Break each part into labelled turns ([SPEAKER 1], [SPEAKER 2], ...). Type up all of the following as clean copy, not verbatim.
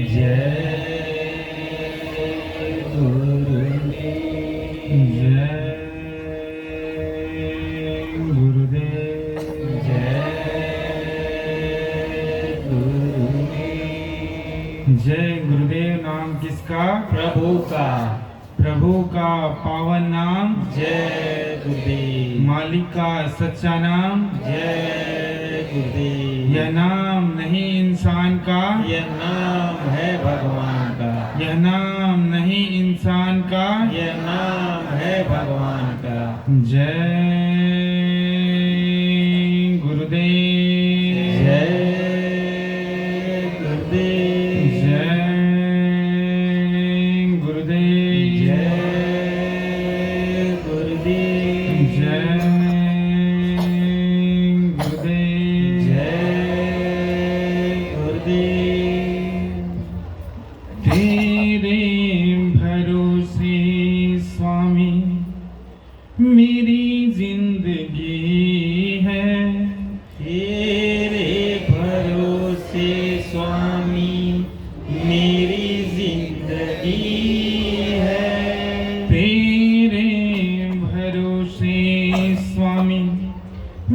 [SPEAKER 1] जय गुरुदेव। नाम किसका?
[SPEAKER 2] प्रभु का।
[SPEAKER 1] प्रभु का पावन नाम
[SPEAKER 2] जय गुरुदेव।
[SPEAKER 1] मालिक का सच्चा नाम
[SPEAKER 2] जय गुरुदेव।
[SPEAKER 1] यह नाम नहीं इंसान का,
[SPEAKER 2] यह नाम है भगवान का।
[SPEAKER 1] यह नाम नहीं इंसान का,
[SPEAKER 2] यह नाम है भगवान का।
[SPEAKER 1] जय गुरुदेव।
[SPEAKER 2] जय गुरुदेव।
[SPEAKER 1] जय गुरुदेव।
[SPEAKER 2] जय गुरुदेव।
[SPEAKER 1] जय गुरुदेव।
[SPEAKER 2] जय गुरुदेव।
[SPEAKER 1] तेरे भरोसे स्वामी मेरी जिंदगी है,
[SPEAKER 2] तेरे भरोसे स्वामी मेरी जिंदगी है।
[SPEAKER 1] तेरे भरोसे स्वामी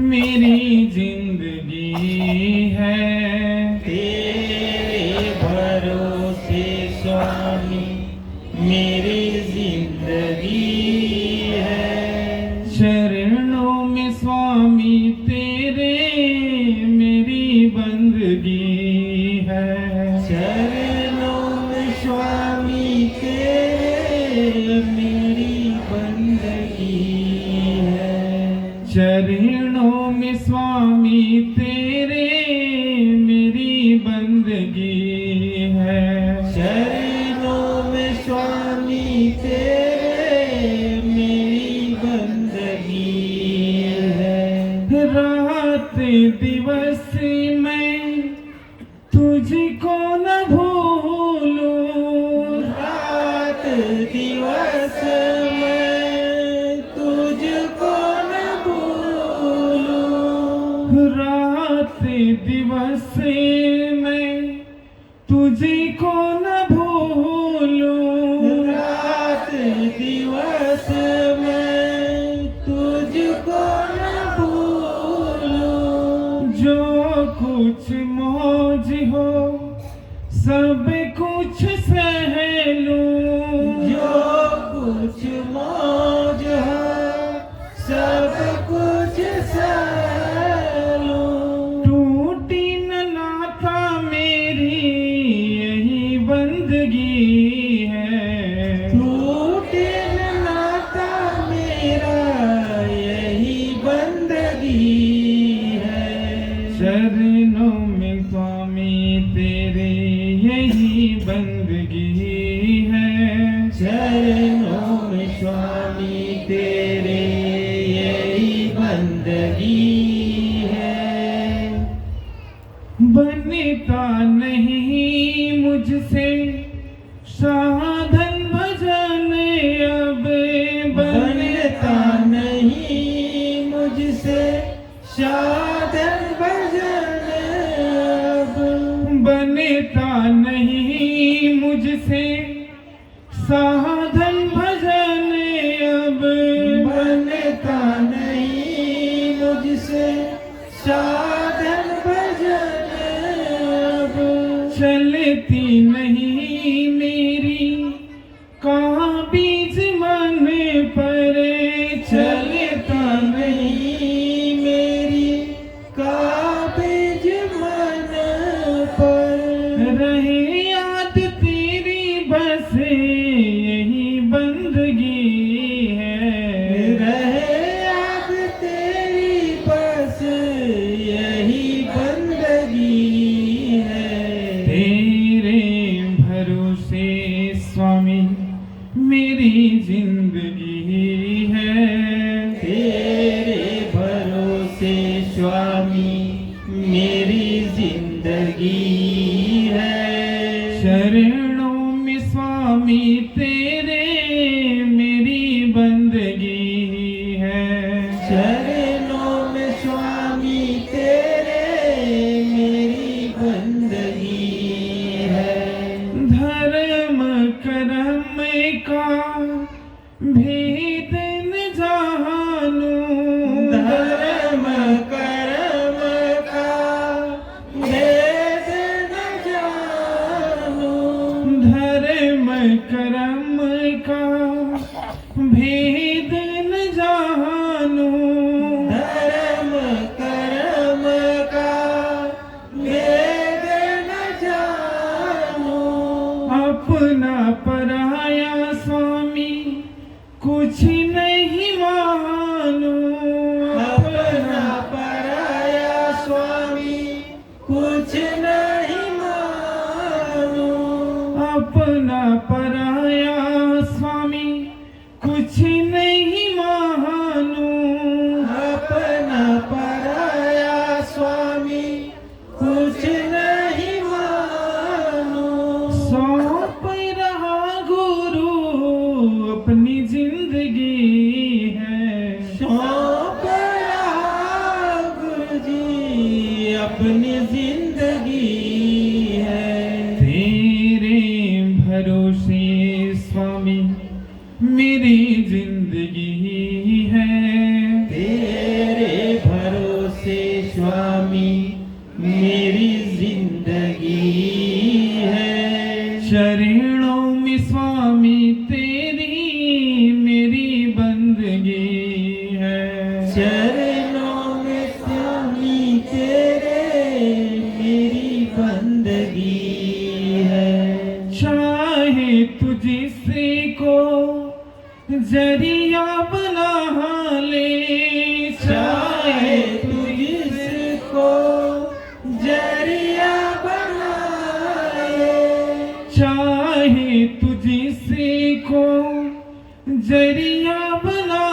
[SPEAKER 1] मेरी जिंदगी है,
[SPEAKER 2] तेरे भरोसे स्वामी मेरी जिंदगी है।
[SPEAKER 1] चरणों में स्वामी तेरे मेरी बंदगी है,
[SPEAKER 2] चरणों में स्वामी तेरे मेरी बंदगी है।
[SPEAKER 1] चरणों में स्वामी तेरे मेरी बंदगी है।
[SPEAKER 2] चरणों में स्वामी तेरे मेरी बंदगी है।
[SPEAKER 1] रात दिवस मैं तुझको न भूलूं,
[SPEAKER 2] रात दिवस मैं तुझको न भूलूं।
[SPEAKER 1] रात दिवस मैं तुझको न भूलूं।
[SPEAKER 2] रात दिवस मैं तुझको न भूलूं।
[SPEAKER 1] जो कुछ मौज हो सब कुछ सह लूं,
[SPEAKER 2] जो कुछ मौज है सब कुछ सह लूं।
[SPEAKER 1] टूटी न नाता मेरी यही बंदगी है,
[SPEAKER 2] टूटे न नाता मेरा यही बंदगी है।
[SPEAKER 1] चरणों में स्वामी तेरे यही बंदगी है।
[SPEAKER 2] चरणों में स्वामी तेरे यही बंदगी है।
[SPEAKER 1] बनता नहीं मुझसे साधन भजन अब,
[SPEAKER 2] बनता नहीं मुझसे साधन भजन अब।
[SPEAKER 1] बनता नहीं मुझसे साधन भजन अब,
[SPEAKER 2] बनता नहीं मुझसे साधन भजन अब।
[SPEAKER 1] चलती नहीं मेरी कहाँ बीज मन पर,
[SPEAKER 2] चलता नहीं मेरी काबिज मन पर।
[SPEAKER 1] रहे याद तेरी बस यही बंदगी है।
[SPEAKER 2] रहे याद तेरी बस यही बंदगी है।
[SPEAKER 1] तेरे भरोसे स्वामी मेरी जिंदगी है,
[SPEAKER 2] तेरे भरोसे स्वामी मेरी जिंदगी है।
[SPEAKER 1] चरणों में स्वामी तेरे मेरी बंदगी है।
[SPEAKER 2] चरणों में स्वामी तेरे मेरी बंदगी है।
[SPEAKER 1] पराया स्वामी कुछ नहीं मानो,
[SPEAKER 2] अपना पराया स्वामी कुछ नहीं मानो,
[SPEAKER 1] अपना पराया स्वामी कुछ नहीं मानो,
[SPEAKER 2] अपना पराया स्वामी कुछ नहीं मानो,
[SPEAKER 1] सौंप रहा गुरु अपनी जिंदगी है,
[SPEAKER 2] सौंप रहा गुरु जी अपनी जिंदगी है,
[SPEAKER 1] तेरे भरोसे स्वामी मेरी जिंदगी है,
[SPEAKER 2] तेरे भरोसे स्वामी मेरी जिंदगी है,
[SPEAKER 1] शरणों में स्वामी तेरी मेरी बंदगी है,
[SPEAKER 2] चरणों में स्वामी तेरे मेरी बंदगी है,
[SPEAKER 1] चाहे तुझसे को जरिया बना ले,
[SPEAKER 2] चाहे तुझको जरिया बनाए,
[SPEAKER 1] चाहे तुझसे को जरिया बना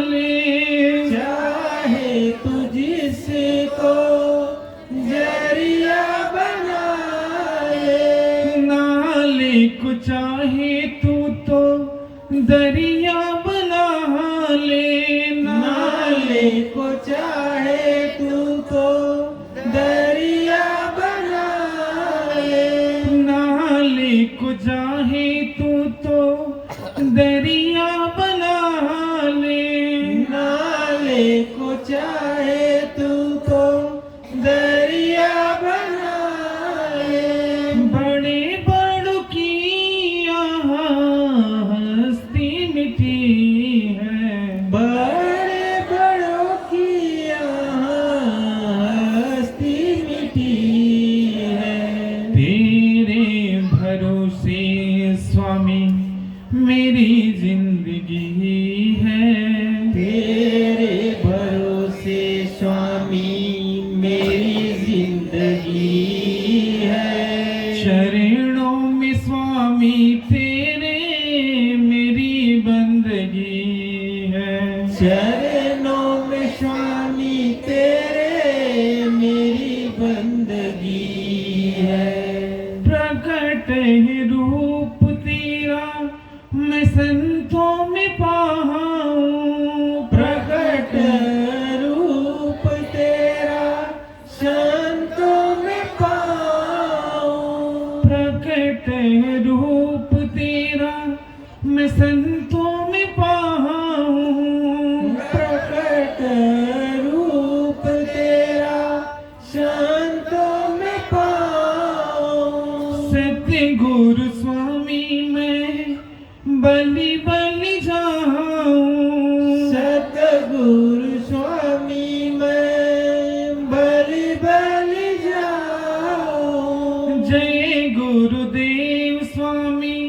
[SPEAKER 1] ले,
[SPEAKER 2] चाहे तुझको जरिया बनाए,
[SPEAKER 1] नाले को चाहे तू तो दरिया बना ले,
[SPEAKER 2] नाले को चाहे तू तो दरिया बनाए,
[SPEAKER 1] नाले को चाहे तू तो दरिया बना ले,
[SPEAKER 2] नाले को चाहे तू तो दरिया बनाए,
[SPEAKER 1] बड़े बड़ों की यहाँ हस्ती मिटी है,
[SPEAKER 2] बड़े बड़ों की यहाँ हस्ती मिटी है,
[SPEAKER 1] तेरे भरोसे स्वामी मेरी जिंदगी है,
[SPEAKER 2] तेरे भरोसे स्वामी मेरी जिंदगी है,
[SPEAKER 1] शरणों में स्वामी तेरे मेरी बंदगी है,
[SPEAKER 2] चरणों में स्वामी तेरे मेरी बंदगी है,
[SPEAKER 1] प्रकट है रूप तेरा मैं संतों में पाऊं,
[SPEAKER 2] प्रकट रूप तेरा संतों में पाऊं,
[SPEAKER 1] प्रकट है रूप तेरा मैं संतों में पाऊं,
[SPEAKER 2] प्रकट रूप तेरा संतों में पाऊं,
[SPEAKER 1] सत्य गुरु स्वामी मैं बलि बलि जाऊं,
[SPEAKER 2] सतगुरु स्वामी मैं बलि बलि जाऊं,
[SPEAKER 1] जय गुरुदेव स्वामी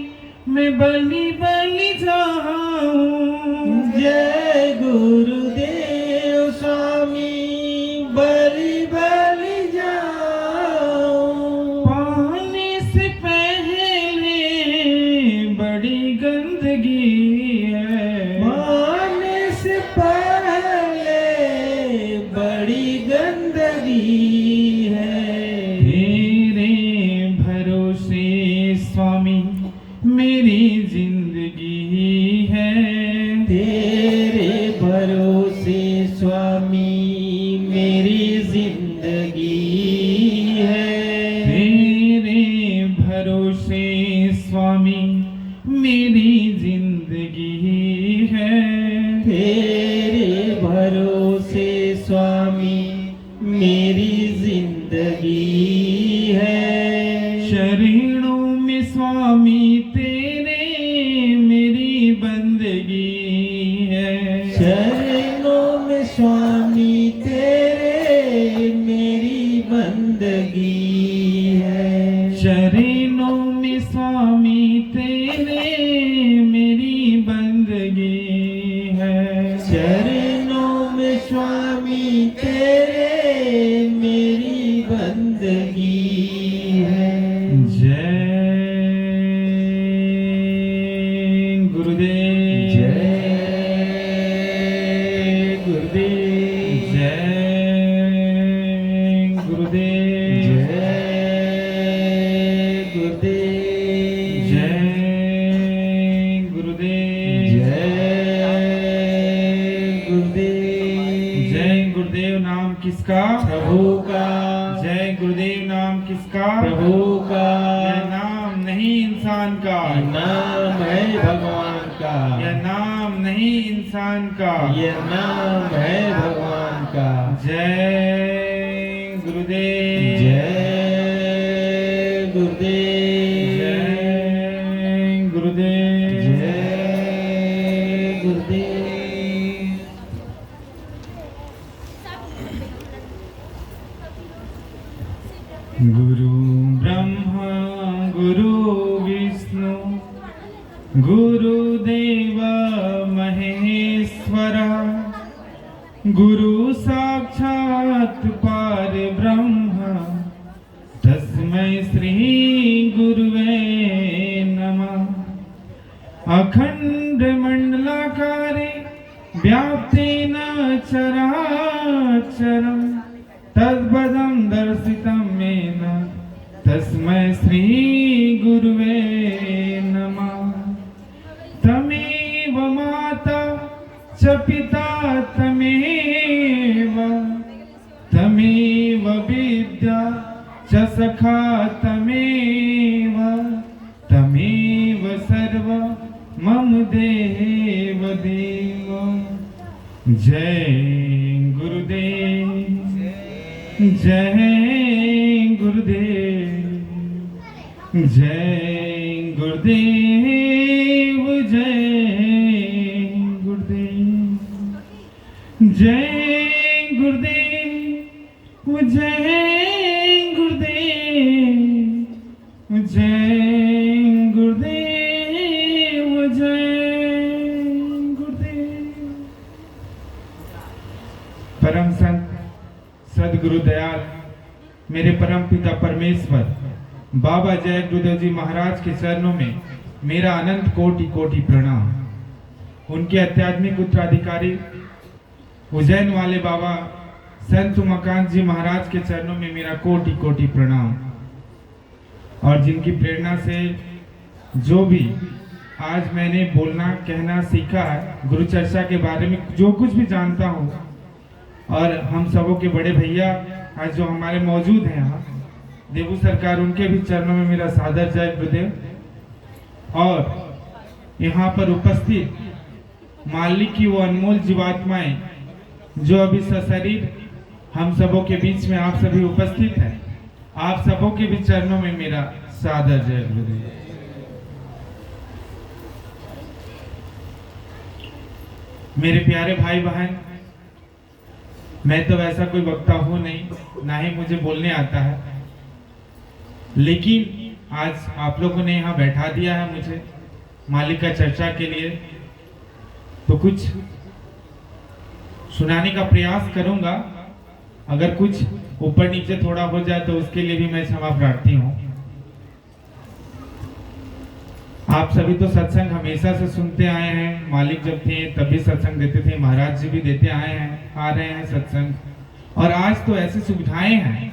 [SPEAKER 1] मैं बलि बलि जाऊं,
[SPEAKER 2] जय गुरुदेव स्वामी बलि बलि जाऊं,
[SPEAKER 1] पाने से पहले बड़ी गंदगी है,
[SPEAKER 2] माने से पहले बड़ी गंदगी है,
[SPEAKER 1] तेरे भरोसे स्वामी मेरी जिंदगी है,
[SPEAKER 2] तेरे भरोसे स्वामी मेरी जिंदगी है,
[SPEAKER 1] तेरे भरोसे स्वामी मेरी जिंदगी है,
[SPEAKER 2] तेरे भरोसे स्वामी मेरी जिंदगी है,
[SPEAKER 1] शरणों में स्वामी तेरे मेरी बंदगी है,
[SPEAKER 2] शरणों में स्वामी तेरे मेरी बंदगी है,
[SPEAKER 1] शरणों में स्वामी तेरे
[SPEAKER 2] बंदगी है।
[SPEAKER 1] जय गुरुदेव।
[SPEAKER 2] जय गुरुदेव।
[SPEAKER 1] जय गुरुदेव।
[SPEAKER 2] जय गुरुदेव।
[SPEAKER 1] जय गुरुदेव।
[SPEAKER 2] जय गुरुदेव।
[SPEAKER 1] जय गुरुदेव नाम किसका?
[SPEAKER 2] प्रभु का।
[SPEAKER 1] जय गुरुदेव नाम किसका?
[SPEAKER 2] प्रभु का।
[SPEAKER 1] यह नाम नहीं इंसान का,
[SPEAKER 2] नाम है भगवान का।
[SPEAKER 1] यह नाम नहीं इंसान का,
[SPEAKER 2] ये नाम है भगवान का।
[SPEAKER 1] जय गुरुदेव।
[SPEAKER 2] जय गुरुदेव।
[SPEAKER 1] जय गुरुदेव।
[SPEAKER 2] जय गुरुदेव।
[SPEAKER 1] गुरु ब्रह्मा गुरु विष्णु गुरुदेव महेश्वरा, गुरु साक्षात् पार ब्रह्म, तस्मै श्री गुरुवे नमः। अखंड मंडलाकारे व्याप्तेन चराचरम् तद्पदं दर्शितं येन तस्मै श्री गुरुवे नमः। तमेव माता च पिता तमेव, तमेव विद्या च सखा तमेव, तमेव सर्व मम देव देव। जय गुरुदेव। जय गुरुदेव। जय गुरुदेव। जय गुरुदेव। जय गुरुदेव। जय गुरुदेव। जय गुरुदेव। जय गुरुदेव। परम संत सदगुरु दयाल मेरे परम पिता परमेश्वर बाबा जय गुरुदेव जी महाराज के चरणों में मेरा अनंत कोटि कोटि प्रणाम। उनके आध्यात्मिक उत्तराधिकारी उज्जैन वाले बाबा संत उमाकांत जी महाराज के चरणों में मेरा कोटि कोटि प्रणाम। और जिनकी प्रेरणा से जो भी आज मैंने बोलना कहना सीखा है, गुरु चर्चा के बारे में जो कुछ भी जानता हूँ, और हम सबों के बड़े भैया आज जो हमारे मौजूद हैं यहाँ देवू सरकार, उनके भी चरणों में मेरा सादर जय गुरुदेव। और यहाँ पर उपस्थित मालिक की वो अनमोल जीवात्माएं जो अभी सशरीर हम सबों के बीच में आप सभी उपस्थित हैं, आप सबों के भी चरणों में मेरा सादर जय गुरुदेव। मेरे प्यारे भाई बहन, मैं तो वैसा कोई वक्ता हूं नहीं, ना ही मुझे बोलने आता है, लेकिन आज आप लोगों ने यहाँ बैठा दिया है मुझे मालिक का चर्चा के लिए, तो कुछ सुनाने का प्रयास करूंगा। अगर कुछ ऊपर नीचे थोड़ा हो जाए तो उसके लिए भी मैं क्षमा प्रार्थी हूँ। आप सभी तो सत्संग हमेशा से सुनते आए हैं, मालिक जब थे तभी सत्संग देते थे, महाराज जी भी देते आए हैं, आ रहे हैं सत्संग। और आज तो ऐसी सुविधाएं हैं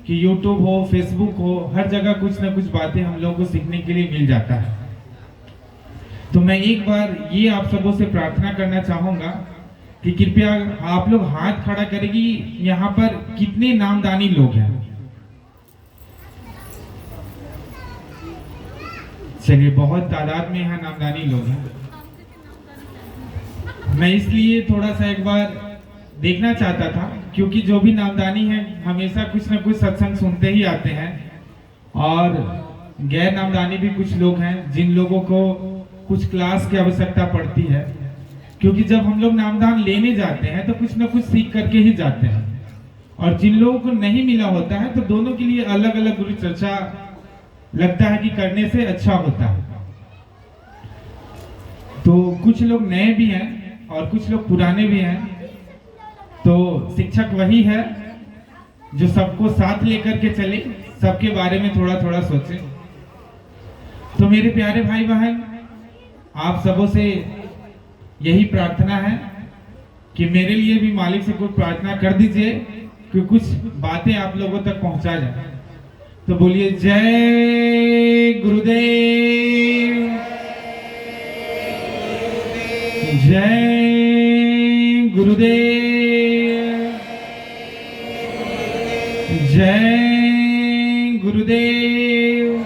[SPEAKER 1] कि YouTube हो, Facebook हो, हर जगह कुछ ना कुछ बातें हम लोगों को सीखने के लिए मिल जाता है। तो मैं एक बार ये आप सबों से प्रार्थना करना चाहूंगा कि कृपया आप लोग हाथ खड़ा करेगी। यहाँ पर कितने नामदानी लोग हैं? चलिए, बहुत तादाद में यहाँ नामदानी लोग हैं। मैं इसलिए थोड़ा सा एक बार देखना चाहता था, क्योंकि जो भी नामदानी है हमेशा कुछ ना कुछ सत्संग सुनते ही आते हैं, और गैर नामदानी भी कुछ लोग हैं जिन लोगों को कुछ क्लास की आवश्यकता पड़ती है, क्योंकि जब हम लोग नामदान लेने जाते हैं तो कुछ ना कुछ सीख करके ही जाते हैं, और जिन लोगों को नहीं मिला होता है तो दोनों के लिए अलग अलग गुरु चर्चा लगता है कि करने से अच्छा होता है। तो कुछ लोग नए भी हैं और कुछ लोग पुराने भी हैं, तो शिक्षक वही है जो सबको साथ लेकर के चले, सबके बारे में थोड़ा थोड़ा सोचें। तो मेरे प्यारे भाई बहन, आप सबों से यही प्रार्थना है कि मेरे लिए भी मालिक से कुछ प्रार्थना कर दीजिए कि कुछ बातें आप लोगों तक पहुंचा जाए। तो बोलिए जय गुरुदेव, जय गुरुदेव, जय गुरुदेव।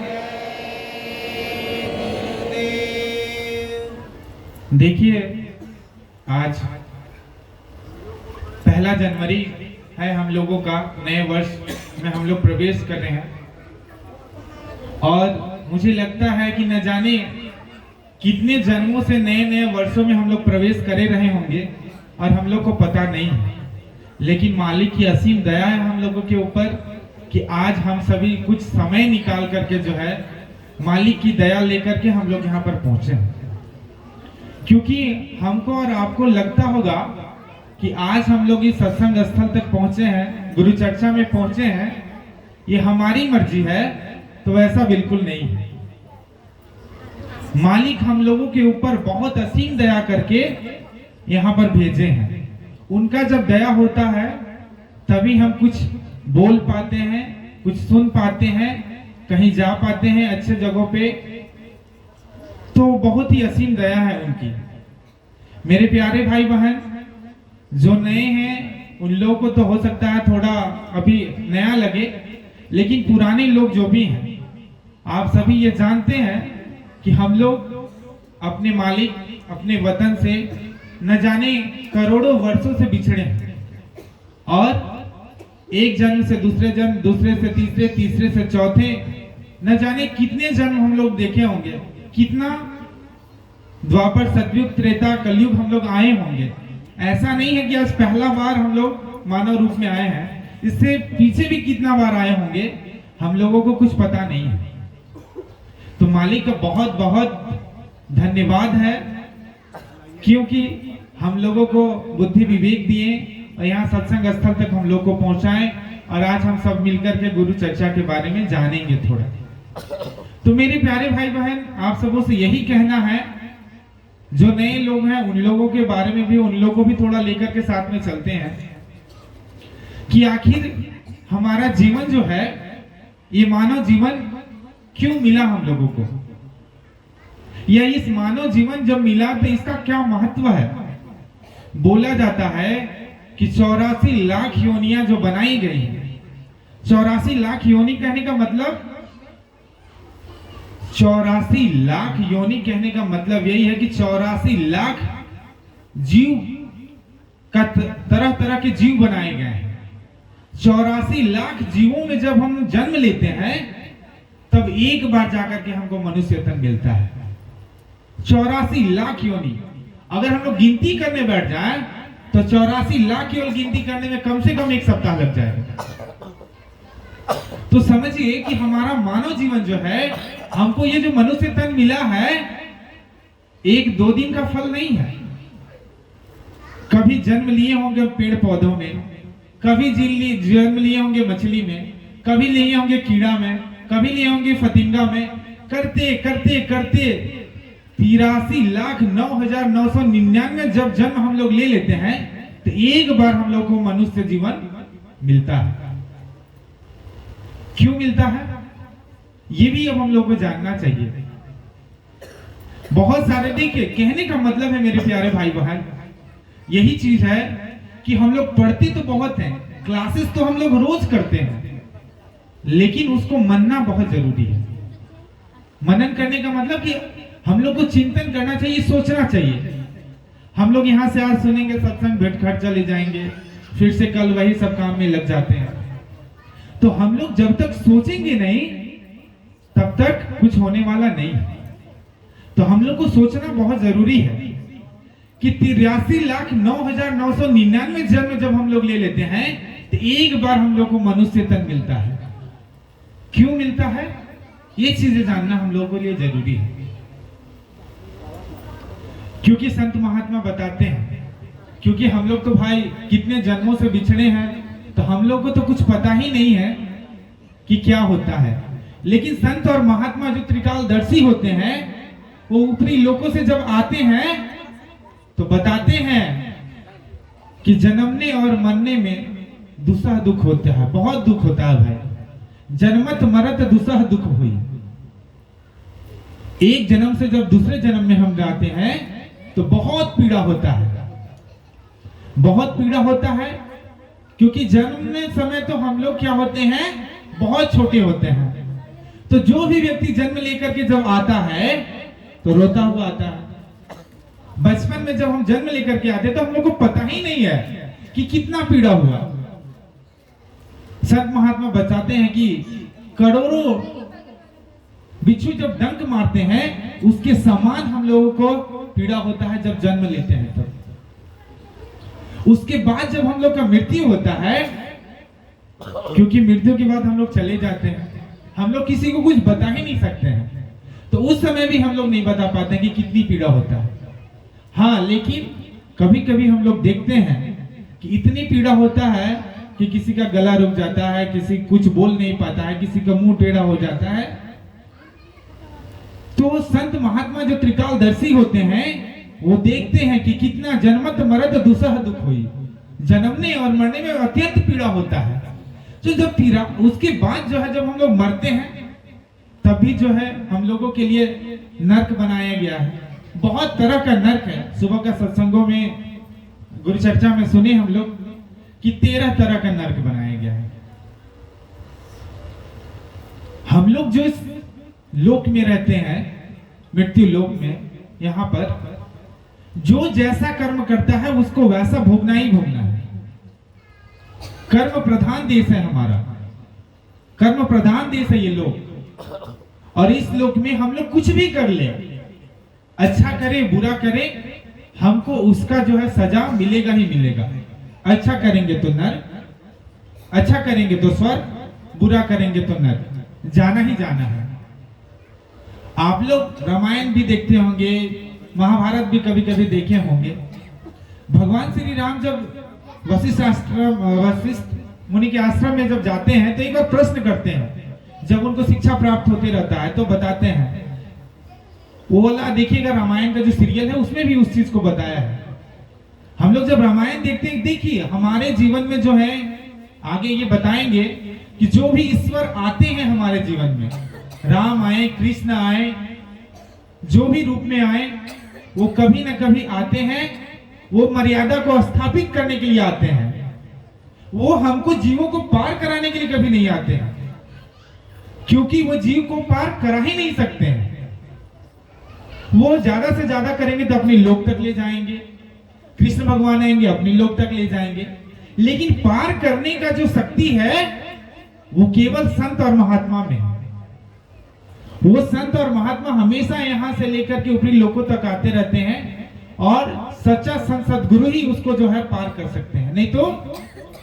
[SPEAKER 1] देखिए, आज 1 जनवरी है हम लोगों का, नए वर्ष में हम लोग प्रवेश कर रहे हैं। और मुझे लगता है कि न जाने कितने जन्मों से नए नए वर्षों में हम लोग प्रवेश करे रहे होंगे और हम लोग को पता नहीं है। लेकिन मालिक की असीम दया है हम लोगों के ऊपर कि आज हम सभी कुछ समय निकाल करके जो है मालिक की दया लेकर के हम लोग यहाँ पर पहुंचे हैं। क्योंकि हमको और आपको लगता होगा कि आज हम लोग इस सत्संग स्थल तक पहुंचे हैं, गुरु चर्चा में पहुंचे हैं, ये हमारी मर्जी है, तो वैसा बिल्कुल नहीं है। मालिक हम लोगों के ऊपर बहुत असीम दया करके यहाँ पर भेजे हैं। उनका जब दया होता है तभी हम कुछ बोल पाते हैं, कुछ सुन पाते हैं, कहीं जा पाते हैं अच्छे जगहों पे। तो बहुत ही असीम दया है उनकी। मेरे प्यारे भाई बहन, जो नए हैं उन लोगों को तो हो सकता है थोड़ा अभी नया लगे, लेकिन पुराने लोग जो भी हैं, आप सभी ये जानते हैं कि हम लोग अपने मालिक, अपने वतन से न जाने करोड़ों वर्षों से बिछड़े हैं। और एक जन्म से दूसरे जन्म, दूसरे से तीसरे, तीसरे से चौथे, न जाने कितने जन्म हम लोग देखे होंगे, कितना द्वापर, सतयुग, त्रेता, कलयुग हम लोग आए होंगे। ऐसा नहीं है कि आज पहला बार हम लोग मानव रूप में आए हैं, इससे पीछे भी कितना बार आए होंगे हम लोगों को कुछ पता नहीं है। तो मालिक का बहुत बहुत धन्यवाद है, क्योंकि हम लोगों को बुद्धि विवेक दिए और यहाँ सत्संग स्थल तक हम लोग को पहुंचाए। और आज हम सब मिलकर के गुरु चर्चा के बारे में जानेंगे थोड़ा। तो मेरे प्यारे भाई बहन, आप सबों से यही कहना है, जो नए लोग हैं उन लोगों के बारे में भी, उन लोगों को भी थोड़ा लेकर के साथ में चलते हैं कि आखिर हमारा जीवन जो है, ये मानव जीवन क्यों मिला हम लोगों को, या इस मानव जीवन जब मिला तो इसका क्या महत्व है। बोला जाता है कि 84 लाख योनियां जो बनाई गई हैं, 84 लाख योनि कहने का मतलब, 84 लाख योनि कहने का मतलब यही है कि 84 लाख जीव का तरह तरह के जीव बनाए गए हैं। 84 लाख जीवों में जब हम जन्म लेते हैं तब एक बार जाकर के हमको मनुष्य तन मिलता है। 84 लाख योनि, अगर हम लोग गिनती करने बैठ जाए तो 84 लाख केवल गिनती करने में कम से कम 1 सप्ताह लग जाएगा। तो समझिए कि हमारा मानव जीवन जो है, हमको ये जो मनुष्य तन मिला है, 1-2 दिन का फल नहीं है। कभी जन्म लिए होंगे पेड़ पौधों में, कभी जन्म लिए होंगे मछली में, कभी लिए होंगे कीड़ा में, कभी लिए होंगे फतिंगा में, करते करते करते 83,09,999 जब जन्म हम लोग ले लेते हैं तो एक बार हम लोग को मनुष्य जीवन मिलता है। क्यों मिलता है, ये भी अब हम लोग को जानना चाहिए। बहुत सारे, देखिए, कहने का मतलब है मेरे प्यारे भाई बहन, यही चीज है कि हम लोग पढ़ते तो बहुत हैं, क्लासेस तो हम लोग रोज करते हैं, लेकिन उसको मनना बहुत जरूरी है। मनन करने का मतलब कि हम लोग को चिंतन करना चाहिए, सोचना चाहिए। हम लोग यहाँ से आज सुनेंगे सत्संग, भेंट घाट चले जाएंगे, फिर से कल वही सब काम में लग जाते हैं। तो हम लोग जब तक सोचेंगे नहीं तब तक कुछ होने वाला नहीं है। तो हम लोग को सोचना बहुत जरूरी है कि 83,09,999 जन्म जब हम लोग ले लेते हैं तो एक बार हम लोग को मनुष्य तन मिलता है। क्यों मिलता है, ये चीजें जानना हम लोगों के लिए जरूरी है। क्योंकि संत महात्मा बताते हैं, क्योंकि हम लोग तो भाई कितने जन्मों से बिछड़े हैं, तो हम लोग को तो कुछ पता ही नहीं है कि क्या होता है। लेकिन संत और महात्मा जो त्रिकालदर्शी होते हैं, वो ऊपरी लोकों से जब आते हैं तो बताते हैं कि जन्मने और मरने में दुसह दुख होता है, बहुत दुख होता है भाई। जन्मत मरत दुसह दुख हुई। एक जन्म से जब दूसरे जन्म में हम जाते हैं तो बहुत पीड़ा होता है, बहुत पीड़ा होता है। क्योंकि जन्मने समय तो हम लोग क्या होते हैं, बहुत छोटे होते हैं। तो जो भी व्यक्ति जन्म लेकर के जब आता है तो रोता हुआ आता है। बचपन में जब हम जन्म लेकर के आते तो हम लोग को पता ही नहीं है कि कितना पीड़ा हुआ। संत महात्मा बताते हैं कि करोड़ों बिच्छू जब डंक मारते हैं उसके समान हम लोगों को पीड़ा होता है जब जन्म लेते हैं। तब उसके बाद जब हम लोग का मृत्यु होता है, क्योंकि मृत्यु के बाद हम लोग चले जाते हैं, हम लोग किसी को कुछ बता ही नहीं सकते हैं, तो उस समय भी हम लोग नहीं बता पाते कि कितनी पीड़ा होता है। हाँ, लेकिन कभी कभी हम लोग देखते हैं कि इतनी पीड़ा होता है कि किसी का गला रुक जाता है, किसी कुछ बोल नहीं पाता है, किसी का मुंह टेढ़ा हो जाता है। तो संत महात्मा जो त्रिकालदर्शी होते हैं वो देखते हैं कि कितना जन्मत मरत दुसह दुख हुई। जन्मने और मरने में अत्यंत पीड़ा होता है। तो जब पीड़ा उसके बाद जो है, जब हम लोग मरते हैं तभी जो है हम लोगों के लिए नर्क बनाया गया है। बहुत तरह का नर्क है। सुबह का सत्संगों में गुरु चर्चा में सुने हम लोग कि 13 तरह का नर्क बनाया गया है। हम लोग जो इस लोक में रहते हैं, मृत्यु लोक में, यहाँ पर जो जैसा कर्म करता है उसको वैसा भोगना ही भोगना है। कर्म प्रधान देश है हमारा, कर्म प्रधान देश है ये लोक। और इस लोक में हम लोग कुछ भी कर ले, अच्छा करे बुरा करे, हमको उसका जो है सजा मिलेगा ही मिलेगा। अच्छा करेंगे तो नर्क, अच्छा करेंगे तो स्वर्ग, बुरा करेंगे तो नर्क, जाना ही जाना है। आप लोग रामायण भी देखते होंगे, महाभारत भी कभी कभी देखे होंगे। भगवान श्री राम जब वशिष्ठ मुनि के आश्रम में जब जाते हैं तो एक बार प्रश्न करते हैं। जब उनको शिक्षा प्राप्त होते रहता है तो बताते हैं, वो वाला देखिएगा रामायण का जो सीरियल है उसमें भी उस चीज को बताया है। हम लोग जब रामायण देखते हैं, देखिए हमारे जीवन में जो है, आगे ये बताएंगे कि जो भी ईश्वर आते हैं हमारे जीवन में, राम आए, कृष्ण आए, जो भी रूप में आए, वो कभी ना कभी आते हैं। वो मर्यादा को स्थापित करने के लिए आते हैं। वो हमको जीवों को पार कराने के लिए कभी नहीं आते हैं, क्योंकि वो जीव को पार करा ही नहीं सकते हैं। वो ज्यादा से ज्यादा करेंगे तो अपनी लोक तक ले जाएंगे, कृष्ण भगवान आएंगे अपनी लोक तक ले जाएंगे। लेकिन पार करने का जो शक्ति है वो केवल संत और महात्मा में है। वो संत और महात्मा हमेशा यहां से लेकर के ऊपरी लोकों तक आते रहते हैं, और सच्चा संत सदगुरु ही उसको जो है पार कर सकते हैं, नहीं तो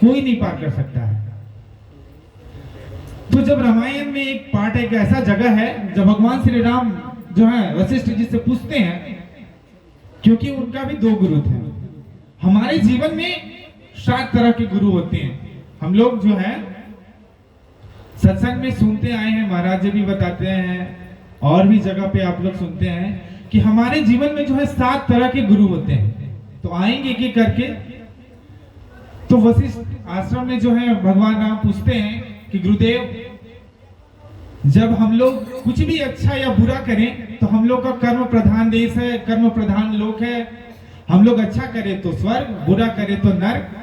[SPEAKER 1] कोई नहीं पार कर सकता है। तो जब रामायण में एक पार्ट, एक ऐसा जगह है जब भगवान श्री राम जो है वशिष्ठ जी से पूछते हैं, क्योंकि उनका भी 2 गुरु थे। हमारे जीवन में 7 तरह के गुरु होते हैं। हम लोग जो है सत्संग में सुनते आए हैं, महाराज जी भी बताते हैं, और भी जगह पे आप लोग सुनते हैं कि हमारे जीवन में जो है 7 तरह के गुरु होते हैं। तो आएंगे एक-एक करके। तो वशिष्ठ आश्रम में जो है भगवान राम पूछते हैं कि गुरुदेव, जब हम लोग कुछ भी अच्छा या बुरा करें तो हम लोग का कर्म प्रधान देश है, कर्म प्रधान लोक है। हम लोग अच्छा करें तो स्वर्ग, बुरा करें तो नर्क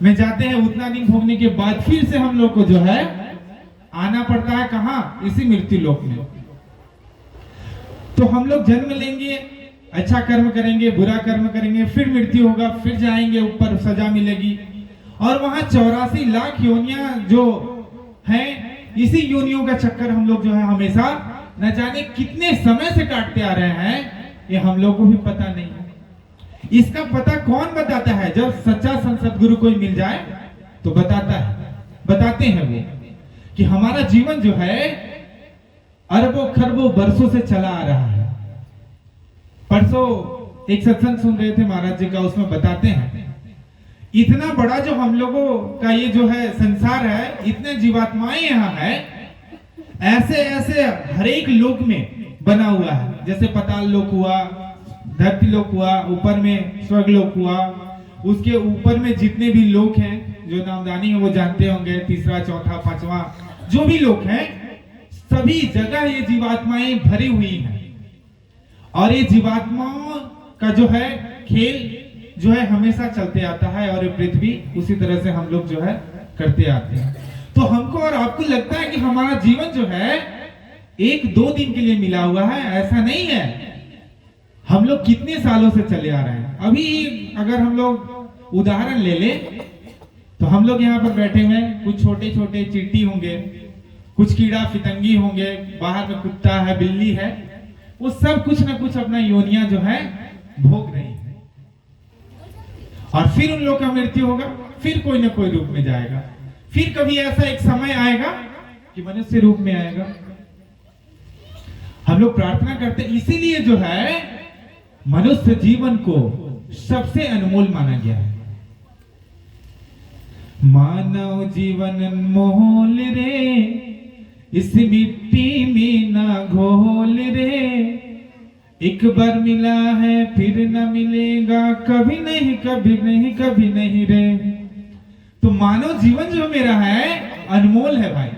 [SPEAKER 1] में जाते हैं। उतना दिन भोगने के बाद फिर से हम लोग को जो है आना पड़ता है, कहाँ? इसी मृत्यु लोक में। तो हम लोग जन्म लेंगे, अच्छा कर्म करेंगे, बुरा कर्म करेंगे, फिर मृत्यु होगा, फिर जाएंगे ऊपर, सजा मिलेगी। और वहां 84 लाख योनियां जो हैं, इसी योनियों का चक्कर हम लोग जो है हमेशा न जाने कितने समय से काटते आ रहे हैं, ये हम लोग को भी पता नहीं है। इसका पता कौन बताता है? जब सच्चा संत सदगुरु कोई मिल जाए तो बताता है, बताते हैं वो कि हमारा जीवन जो है अरबों खरबों वर्षों से चला आ रहा है। परसों एक सत्संग सुन रहे थे महाराज जी का, उसमें बताते हैं इतना बड़ा जो हम लोगों का ये जो है संसार है, इतने जीवात्माएं यहाँ है, ऐसे ऐसे हर एक लोक में बना हुआ है। जैसे पाताल लोक हुआ, धरती लोक हुआ, ऊपर में स्वर्ग लोक हुआ, उसके ऊपर में जितने भी लोक हैं, जो नामदानी है वो जानते होंगे, तीसरा, चौथा, पांचवा, जो भी लोक हैं, सभी जगह ये जीवात्माएं भरी हुई हैं। और ये जीवात्माओं का जो है खेल जो है हमेशा चलते आता है, और ये पृथ्वी उसी तरह से हम लोग जो है करते आते हैं। तो हमको और आपको लगता है कि हमारा जीवन जो है 1-2 दिन के लिए मिला हुआ है, ऐसा नहीं है। हम लोग कितने सालों से चले आ रहे हैं। अभी अगर हम लोग उदाहरण ले ले तो हम लोग यहाँ पर बैठे हुए हैं, कुछ छोटे छोटे चींटी होंगे, कुछ कीड़ा फितंगी होंगे, बाहर में कुत्ता है, बिल्ली है, वो सब कुछ ना कुछ अपना योनिया जो है भोग रही है। और फिर उन लोग का मृत्यु होगा, फिर कोई ना कोई रूप में जाएगा, फिर कभी ऐसा एक समय आएगा कि मनुष्य रूप में आएगा। हम लोग प्रार्थना करते, इसीलिए जो है मनुष्य जीवन को सबसे अनमोल माना गया है। मानव जीवन अनमोल रे, इस मिट्टी में ना घोल रे, एक बार मिला है फिर न मिलेगा, कभी नहीं कभी नहीं कभी नहीं रे। तो मानव जीवन जो मेरा है अनमोल है भाई।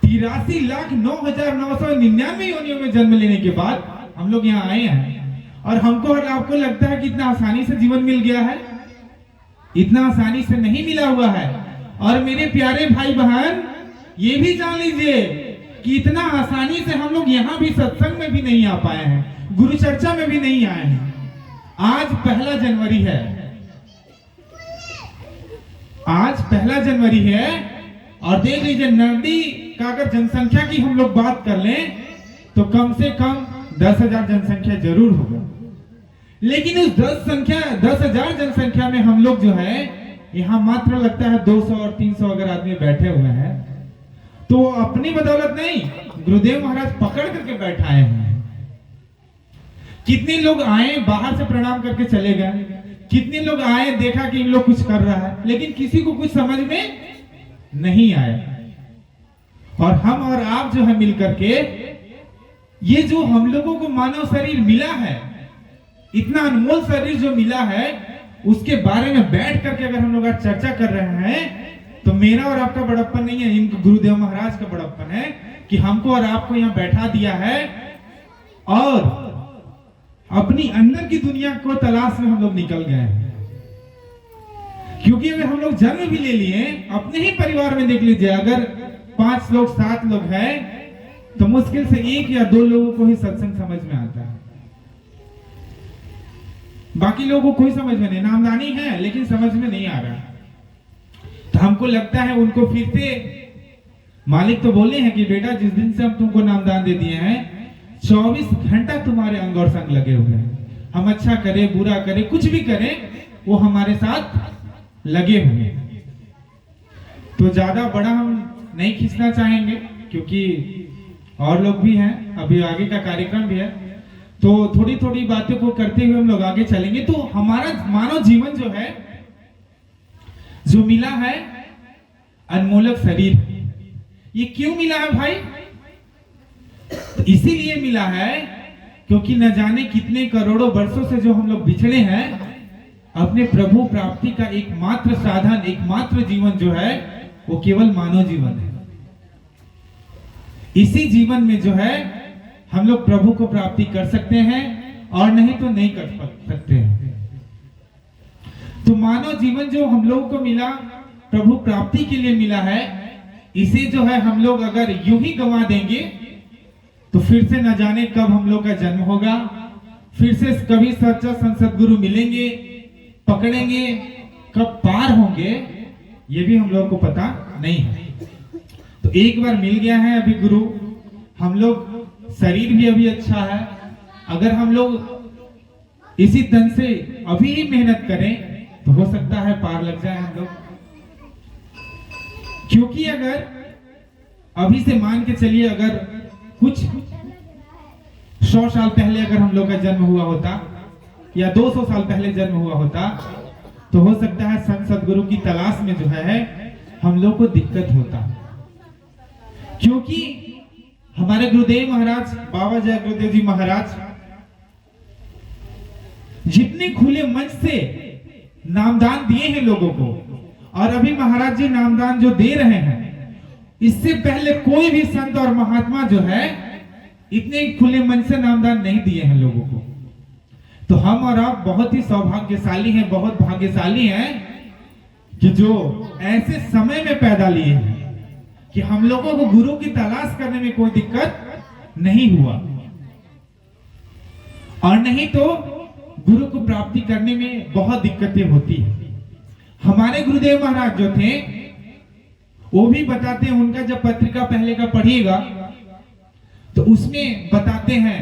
[SPEAKER 1] 83,09,999 योनियों में जन्म लेने के बाद हम लोग यहाँ आए हैं, और हमको और आपको लगता है कि इतना आसानी से जीवन मिल गया है। इतना आसानी से नहीं मिला हुआ है। और मेरे प्यारे भाई बहन, ये भी जान लीजिए कि इतना आसानी से हम लोग यहाँ भी सत्संग में भी नहीं आ पाए हैं, गुरु चर्चा में भी नहीं आए हैं। आज 1 जनवरी है, आज 1 जनवरी है, और देख लीजिए नरडी का अगर जनसंख्या की हम लोग बात कर लें तो कम से कम 10,000 जनसंख्या जरूर होगा। लेकिन उस 10,000 जनसंख्या में हम लोग जो है यहाँ मात्र लगता है 200 और 300 अगर आदमी बैठे हुए हैं, तो अपनी बदौलत नहीं, गुरुदेव महाराज पकड़ करके बैठाए हैं। कितने लोग आए बाहर से प्रणाम करके चले गए, कितने लोग आए देखा कि इन लोग कुछ कर रहा है, लेकिन किसी को कुछ समझ में नहीं आया। और हम और आप जो है मिलकर के ये जो हम लोगों को मानव शरीर मिला है, इतना अनमोल शरीर जो मिला है, उसके बारे में बैठ करके अगर हम लोग आज चर्चा कर रहे हैं, तो मेरा और आपका बड़प्पन नहीं है, इनका गुरुदेव महाराज का बड़प्पन है कि हमको और आपको यहाँ बैठा दिया है, और अपनी अंदर की दुनिया को तलाश में हम लोग निकल गए हैं। क्योंकि अगर हम लोग जन्म भी ले लिए, अपने ही परिवार में देख लीजिए, अगर 5 लोग 7 लोग हैं, तो मुश्किल से 1 या 2 लोगों को ही सत्संग समझ में आता है, बाकी लोगों को कोई समझ में नहीं। नामदानी है लेकिन समझ में नहीं आ रहा। तो हमको लगता है उनको फिर से मालिक तो बोले हैं कि बेटा जिस दिन से हम तुमको नामदान दे दिए हैं, 24 घंटा तुम्हारे अंग और संग लगे हुए हैं। हम अच्छा करें बुरा करें कुछ भी करें, वो हमारे साथ लगे हुए हैं। तो ज्यादा बड़ा हम नहीं खींचना चाहेंगे, क्योंकि और लोग भी हैं, अभी आगे का कार्यक्रम भी है, तो थोड़ी थोड़ी बातें को करते हुए हम लोग आगे चलेंगे। तो हमारा मानव जीवन जो है, जो मिला है अनमोलक शरीर, ये क्यों मिला है भाई? तो इसीलिए मिला है क्योंकि न जाने कितने करोड़ों वर्षों से जो हम लोग बिछड़े हैं, अपने प्रभु प्राप्ति का एकमात्र साधन, एकमात्र जीवन जो है वो केवल मानव जीवन है। इसी जीवन में जो है हम लोग प्रभु को प्राप्ति कर सकते हैं, और नहीं तो नहीं कर सकते हैं। तो मानव जीवन जो हम लोगों को मिला, प्रभु प्राप्ति के लिए मिला है, इसे जो है हम लोग अगर यूं ही गंवा देंगे तो फिर से न जाने कब हम लोग का जन्म होगा, फिर से कभी सच्चा सदगुरु मिलेंगे, पकड़ेंगे, कब पार होंगे ये भी हम लोग को पता नहीं है। तो एक बार मिल गया है अभी गुरु, हम लोग शरीर भी अभी अच्छा है, अगर हम लोग इसी तन से अभी ही मेहनत करें तो हो सकता है पार लग जाए हम लोग। क्योंकि अगर अभी से मान के चलिए, अगर कुछ 100 साल पहले अगर हम लोग का जन्म हुआ होता, या 200 साल पहले जन्म हुआ होता, तो हो सकता है संत सदगुरु की तलाश में जो है हम लोग को दिक्कत होता, क्योंकि हमारे गुरुदेव महाराज बाबा जय गुरुदेव जी महाराज जितने खुले मन से नामदान दिए हैं लोगों को, और अभी महाराज जी नामदान जो दे रहे हैं, इससे पहले कोई भी संत और महात्मा जो है इतने खुले मन से नामदान नहीं दिए हैं लोगों को। तो हम और आप बहुत ही सौभाग्यशाली हैं, बहुत भाग्यशाली हैं कि जो ऐसे समय में पैदा लिए हैं कि हम लोगों को गुरु की तलाश करने में कोई दिक्कत नहीं हुआ, और नहीं तो गुरु को प्राप्ति करने में बहुत दिक्कतें होती है। हमारे गुरुदेव महाराज जो थे वो भी बताते हैं, उनका जब पत्रिका पहले का पढ़िएगा तो उसमें बताते हैं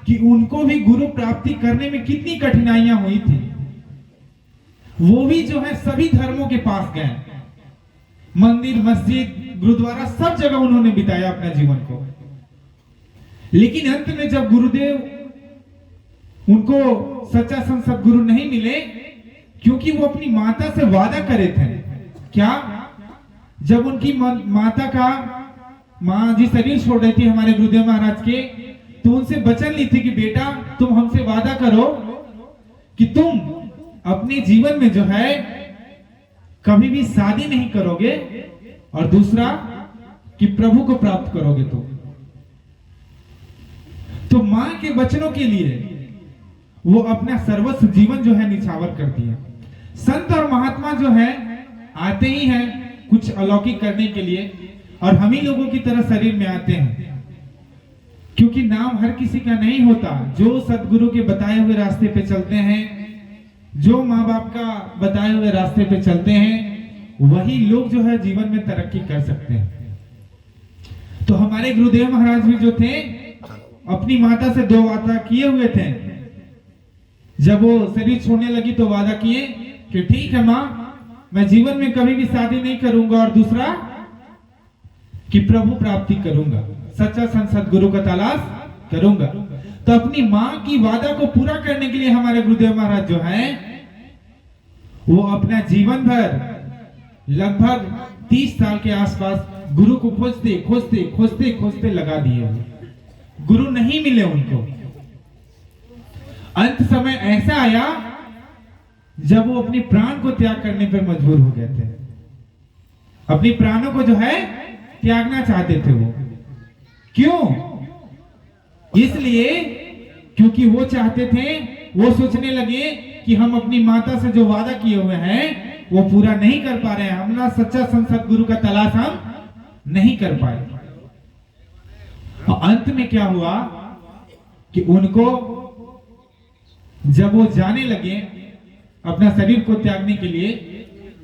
[SPEAKER 1] कि उनको भी गुरु प्राप्ति करने में कितनी कठिनाइयां हुई थी। वो भी जो है सभी धर्मों के पास गए, मंदिर मस्जिद गुरुद्वारा सब जगह उन्होंने बिताया अपना जीवन को, लेकिन अंत में जब गुरुदेव उनको सच्चा संत सदगुरु नहीं मिले, क्योंकि वो अपनी माता से वादा करे थे। क्या? जब उनकी माता का माँ जी शरीर छोड़ रही थी हमारे गुरुदेव महाराज के, तो उनसे वचन ली थी कि बेटा तुम हमसे वादा करो कि तुम अपने जीवन में जो है कभी भी शादी नहीं करोगे, और दूसरा कि प्रभु को प्राप्त करोगे। तो माँ के वचनों के लिए वो अपना सर्वस्व जीवन जो है निछावर कर दिया। संत और महात्मा जो है आते ही हैं कुछ अलौकिक करने के लिए, और हम ही लोगों की तरह शरीर में आते हैं, क्योंकि नाम हर किसी का नहीं होता। जो सदगुरु के बताए हुए रास्ते पे चलते हैं, जो माँ बाप का बताए हुए रास्ते पे चलते हैं, वही लोग जो है जीवन में तरक्की कर सकते हैं। तो हमारे गुरुदेव महाराज भी जो थे अपनी माता से 2 वादा किए हुए थे। जब वो शरीर छोड़ने लगी तो वादा किए कि ठीक है माँ, मैं जीवन में कभी भी शादी नहीं करूंगा, और दूसरा कि प्रभु प्राप्ति करूंगा, सच्चा संत सदगुरु का तलाश करूंगा। तो अपनी माँ की वादा को पूरा करने के लिए हमारे गुरुदेव महाराज जो हैं वो अपना जीवन भर लगभग 30 साल के आसपास गुरु को खोजते खोजते खोजते खोजते लगा दिए। गुरु नहीं मिले उनको। अंत समय ऐसा आया जब वो अपनी प्राण को त्याग करने पर मजबूर हो गए थे। अपनी प्राणों को जो है त्यागना चाहते थे वो। क्यों? इसलिए क्योंकि वो चाहते थे, वो सोचने लगे कि हम अपनी माता से जो वादा किए हुए हैं वो पूरा नहीं कर पा रहे हैं, हम ना सच्चा संत सदगुरु का तलाश हम नहीं कर पाए। और अंत में क्या हुआ कि उनको जब वो जाने लगे अपना शरीर को त्यागने के लिए,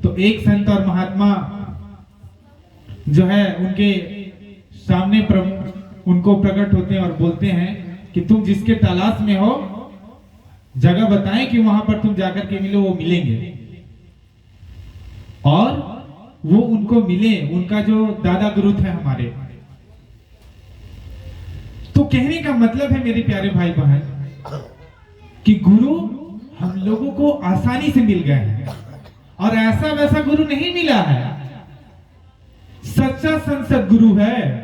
[SPEAKER 1] तो एक संत और महात्मा जो है उनके सामने उनको प्रकट होते हैं और बोलते हैं कि तुम जिसके तलाश में हो जगह बताएं कि वहां पर तुम जाकर के मिलो। वो मिलेंगे, और वो उनको मिले, उनका जो दादा गुरु थे हमारे। तो कहने का मतलब है मेरे प्यारे भाई बहन कि गुरु हम लोगों को आसानी से मिल गए हैं, और ऐसा वैसा गुरु नहीं मिला है। सच्चा संत सदगुरु है।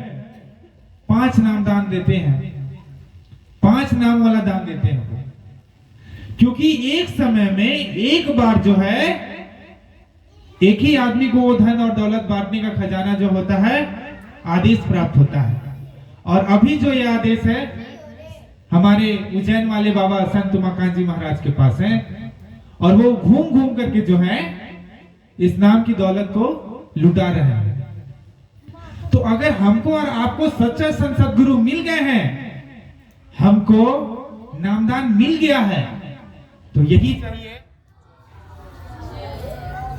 [SPEAKER 1] 5 नाम दान देते हैं, 5 नाम वाला दान देते हैं वो। क्योंकि एक समय में एक बार जो है एक ही आदमी को वो धन और दौलत बांटने का खजाना जो होता है आदेश प्राप्त होता है। और अभी जो ये आदेश है हमारे उज्जैन वाले बाबा संत उमाकांत जी महाराज के पास है, और वो घूम घूम करके जो है इस नाम की दौलत को लुटा रहे हैं। तो अगर हमको और आपको सच्चा संत सदगुरु मिल गए हैं, हमको नामदान मिल गया है, तो यही करिए।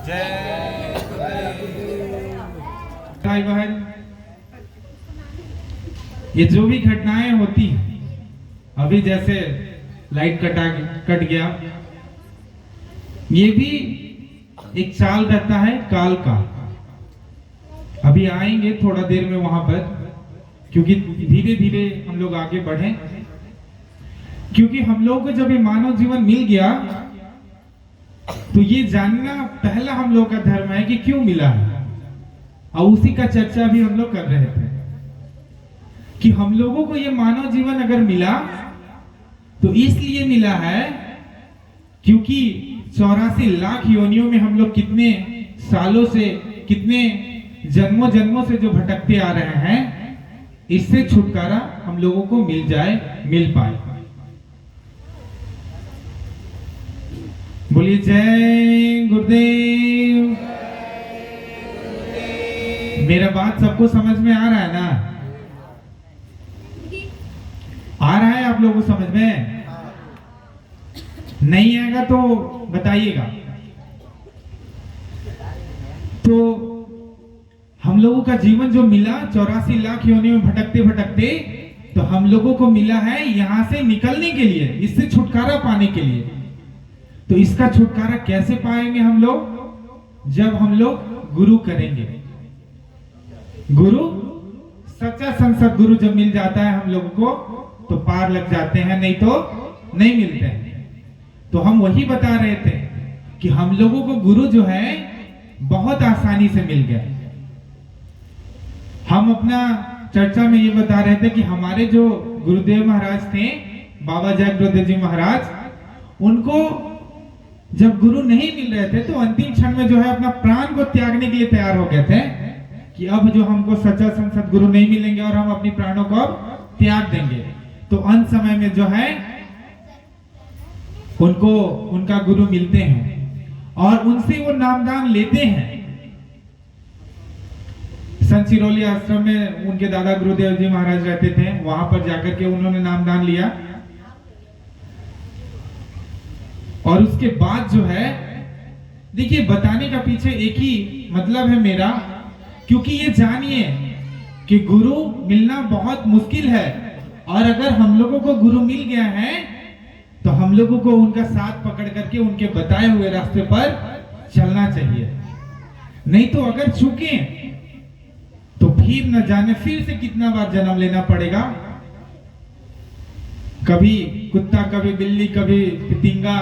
[SPEAKER 1] जय भाई बहन, ये जो भी घटनाएं होती हैं, अभी जैसे लाइट कट गया, ये भी एक चाल रहता है काल का। अभी आएंगे थोड़ा देर में वहां पर, क्योंकि धीरे धीरे हम लोग आगे बढ़े। क्योंकि हम लोगों को जब ये मानव जीवन मिल गया तो ये जानना पहला हम लोग का धर्म है कि क्यों मिला है, और उसी का चर्चा भी हम लोग कर रहे थे कि हम लोगों को ये मानव जीवन अगर मिला तो इसलिए मिला है क्योंकि 84 लाख योनियों में हम लोग कितने सालों से, कितने जन्मों जन्मों से जो भटकते आ रहे हैं, इससे छुटकारा हम लोगों को मिल जाए, मिल पाए। बोलिए जय गुरुदेव। मेरा बात सबको समझ में आ रहा है ना? आ रहा है आप लोगों को समझ में? नहीं आएगा तो बताइएगा। तो हम लोगों का जीवन जो मिला 84 लाख योनियों में भटकते भटकते, तो हम लोगों को मिला है यहां से निकलने के लिए, इससे छुटकारा पाने के लिए। तो इसका छुटकारा कैसे पाएंगे हम लोग? जब हम लोग गुरु करेंगे। गुरु, सच्चा संसद गुरु जब मिल जाता है हम लोगों को तो पार लग जाते हैं, नहीं तो नहीं मिलते हैं। तो हम वही बता रहे थे कि हम लोगों को गुरु जो है बहुत आसानी से मिल गया। हम अपना चर्चा में ये बता रहे थे कि हमारे जो गुरुदेव महाराज थे, बाबा जय गुरुदेव जी महाराज, उनको जब गुरु नहीं मिल रहे थे तो अंतिम क्षण में जो है अपना प्राण को त्यागने के लिए तैयार हो गए थे कि अब जो हमको सच्चा संसद गुरु नहीं मिलेंगे और हम अपनी प्राणों को अब त्याग देंगे। तो अंत समय में जो है उनको उनका गुरु मिलते हैं और उनसे वो नामदान लेते हैं। संत सिरोली आश्रम में उनके दादा गुरुदेव जी महाराज रहते थे, वहां पर जाकर के उन्होंने नामदान लिया। और उसके बाद जो है, देखिए बताने का पीछे एक ही मतलब है मेरा, क्योंकि ये जानिए कि गुरु मिलना बहुत मुश्किल है, और अगर हम लोगों को गुरु मिल गया है तो हम लोगों को उनका साथ पकड़ करके उनके बताए हुए रास्ते पर चलना चाहिए। नहीं तो अगर चूके तो फिर न जाने फिर से कितना बार जन्म लेना पड़ेगा। कभी कुत्ता, कभी बिल्ली, कभी तितिंगा,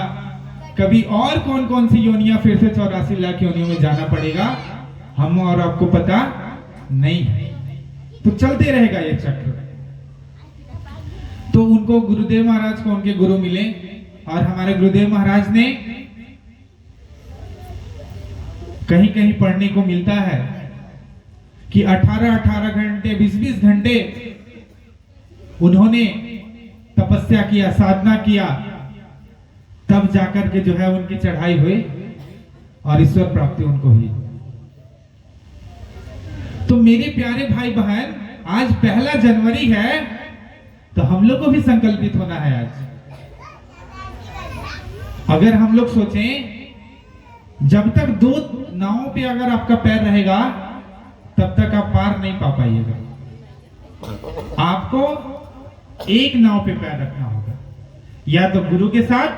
[SPEAKER 1] कभी और कौन कौन सी योनियां, फिर से 84 लाख योनियों में जाना पड़ेगा, हम और आपको पता नहीं है। तो चलते रहेगा ये चक्र। तो उनको गुरुदेव महाराज को उनके गुरु मिले, और हमारे गुरुदेव महाराज ने कहीं कहीं पढ़ने को मिलता है कि 18-18 घंटे, 20-20 घंटे उन्होंने तपस्या किया, साधना किया, तब जाकर के जो है उनकी चढ़ाई हुई और ईश्वर प्राप्ति उनको हुई। तो मेरे प्यारे भाई बहन, आज 1 जनवरी है, तो हम लोग को भी संकल्पित होना है आज। अगर हम लोग सोचें, जब तक 2 नावों पे अगर आपका पैर रहेगा तब तक आप पार नहीं पा पाइएगा। आपको एक नाव पे पैर रखना होगा, या तो गुरु के साथ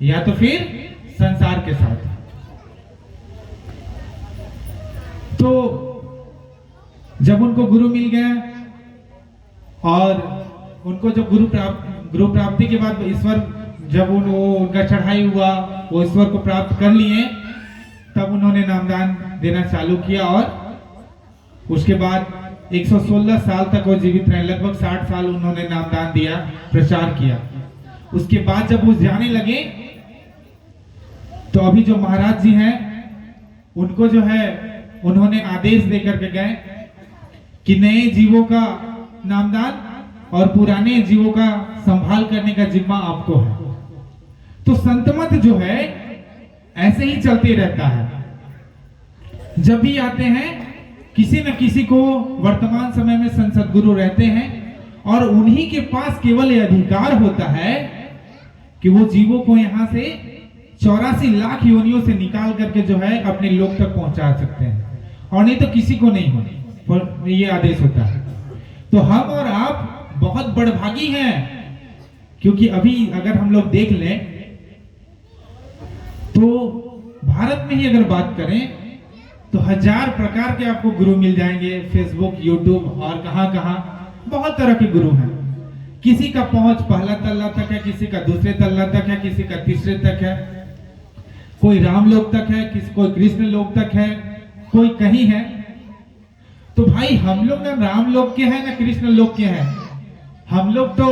[SPEAKER 1] या तो फिर संसार के साथ। तो जब उनको गुरु मिल गया और उनको जब गुरु प्राप्ति के बाद ईश्वर, जब उनका चढ़ाई हुआ, वो ईश्वर को प्राप्त कर लिए, तब उन्होंने नामदान देना चालू किया। और उसके बाद 116 साल तक वो जीवित रहे, लगभग 60 साल उन्होंने नामदान दिया, प्रचार किया। उसके बाद जब वो जाने लगे तो अभी जो महाराज जी हैं उनको जो है उन्होंने आदेश देकर के गए कि नए जीवों का नामदान और पुराने जीवों का संभाल करने का जिम्मा आपको है। तो संतमत जो है ऐसे ही चलते रहता है। जब भी आते हैं किसी न किसी को वर्तमान समय में संसद गुरु रहते हैं, और उन्हीं के पास केवल ये अधिकार होता है कि वो जीवों को यहां से 84 लाख योनियों से निकाल करके जो है अपने लोक तक पहुंचा सकते हैं, और नहीं तो किसी को नहीं हो, और ये आदेश होता है। तो हम और आप बहुत बड़भागी हैं, क्योंकि अभी अगर हम लोग देख लें तो भारत में ही अगर बात करें तो 1000 प्रकार के आपको गुरु मिल जाएंगे। फेसबुक, यूट्यूब और कहां बहुत तरह के गुरु हैं। किसी का पहुंच पहला तल्ला तक है, किसी का दूसरे तल्ला तक है, किसी का तीसरे तक है, कोई राम लोक तक है, कोई कृष्ण लोक तक है, कोई कहीं है। तो भाई हम लोग ना राम लोक के हैं ना कृष्ण लोक के हैं। हम लोग तो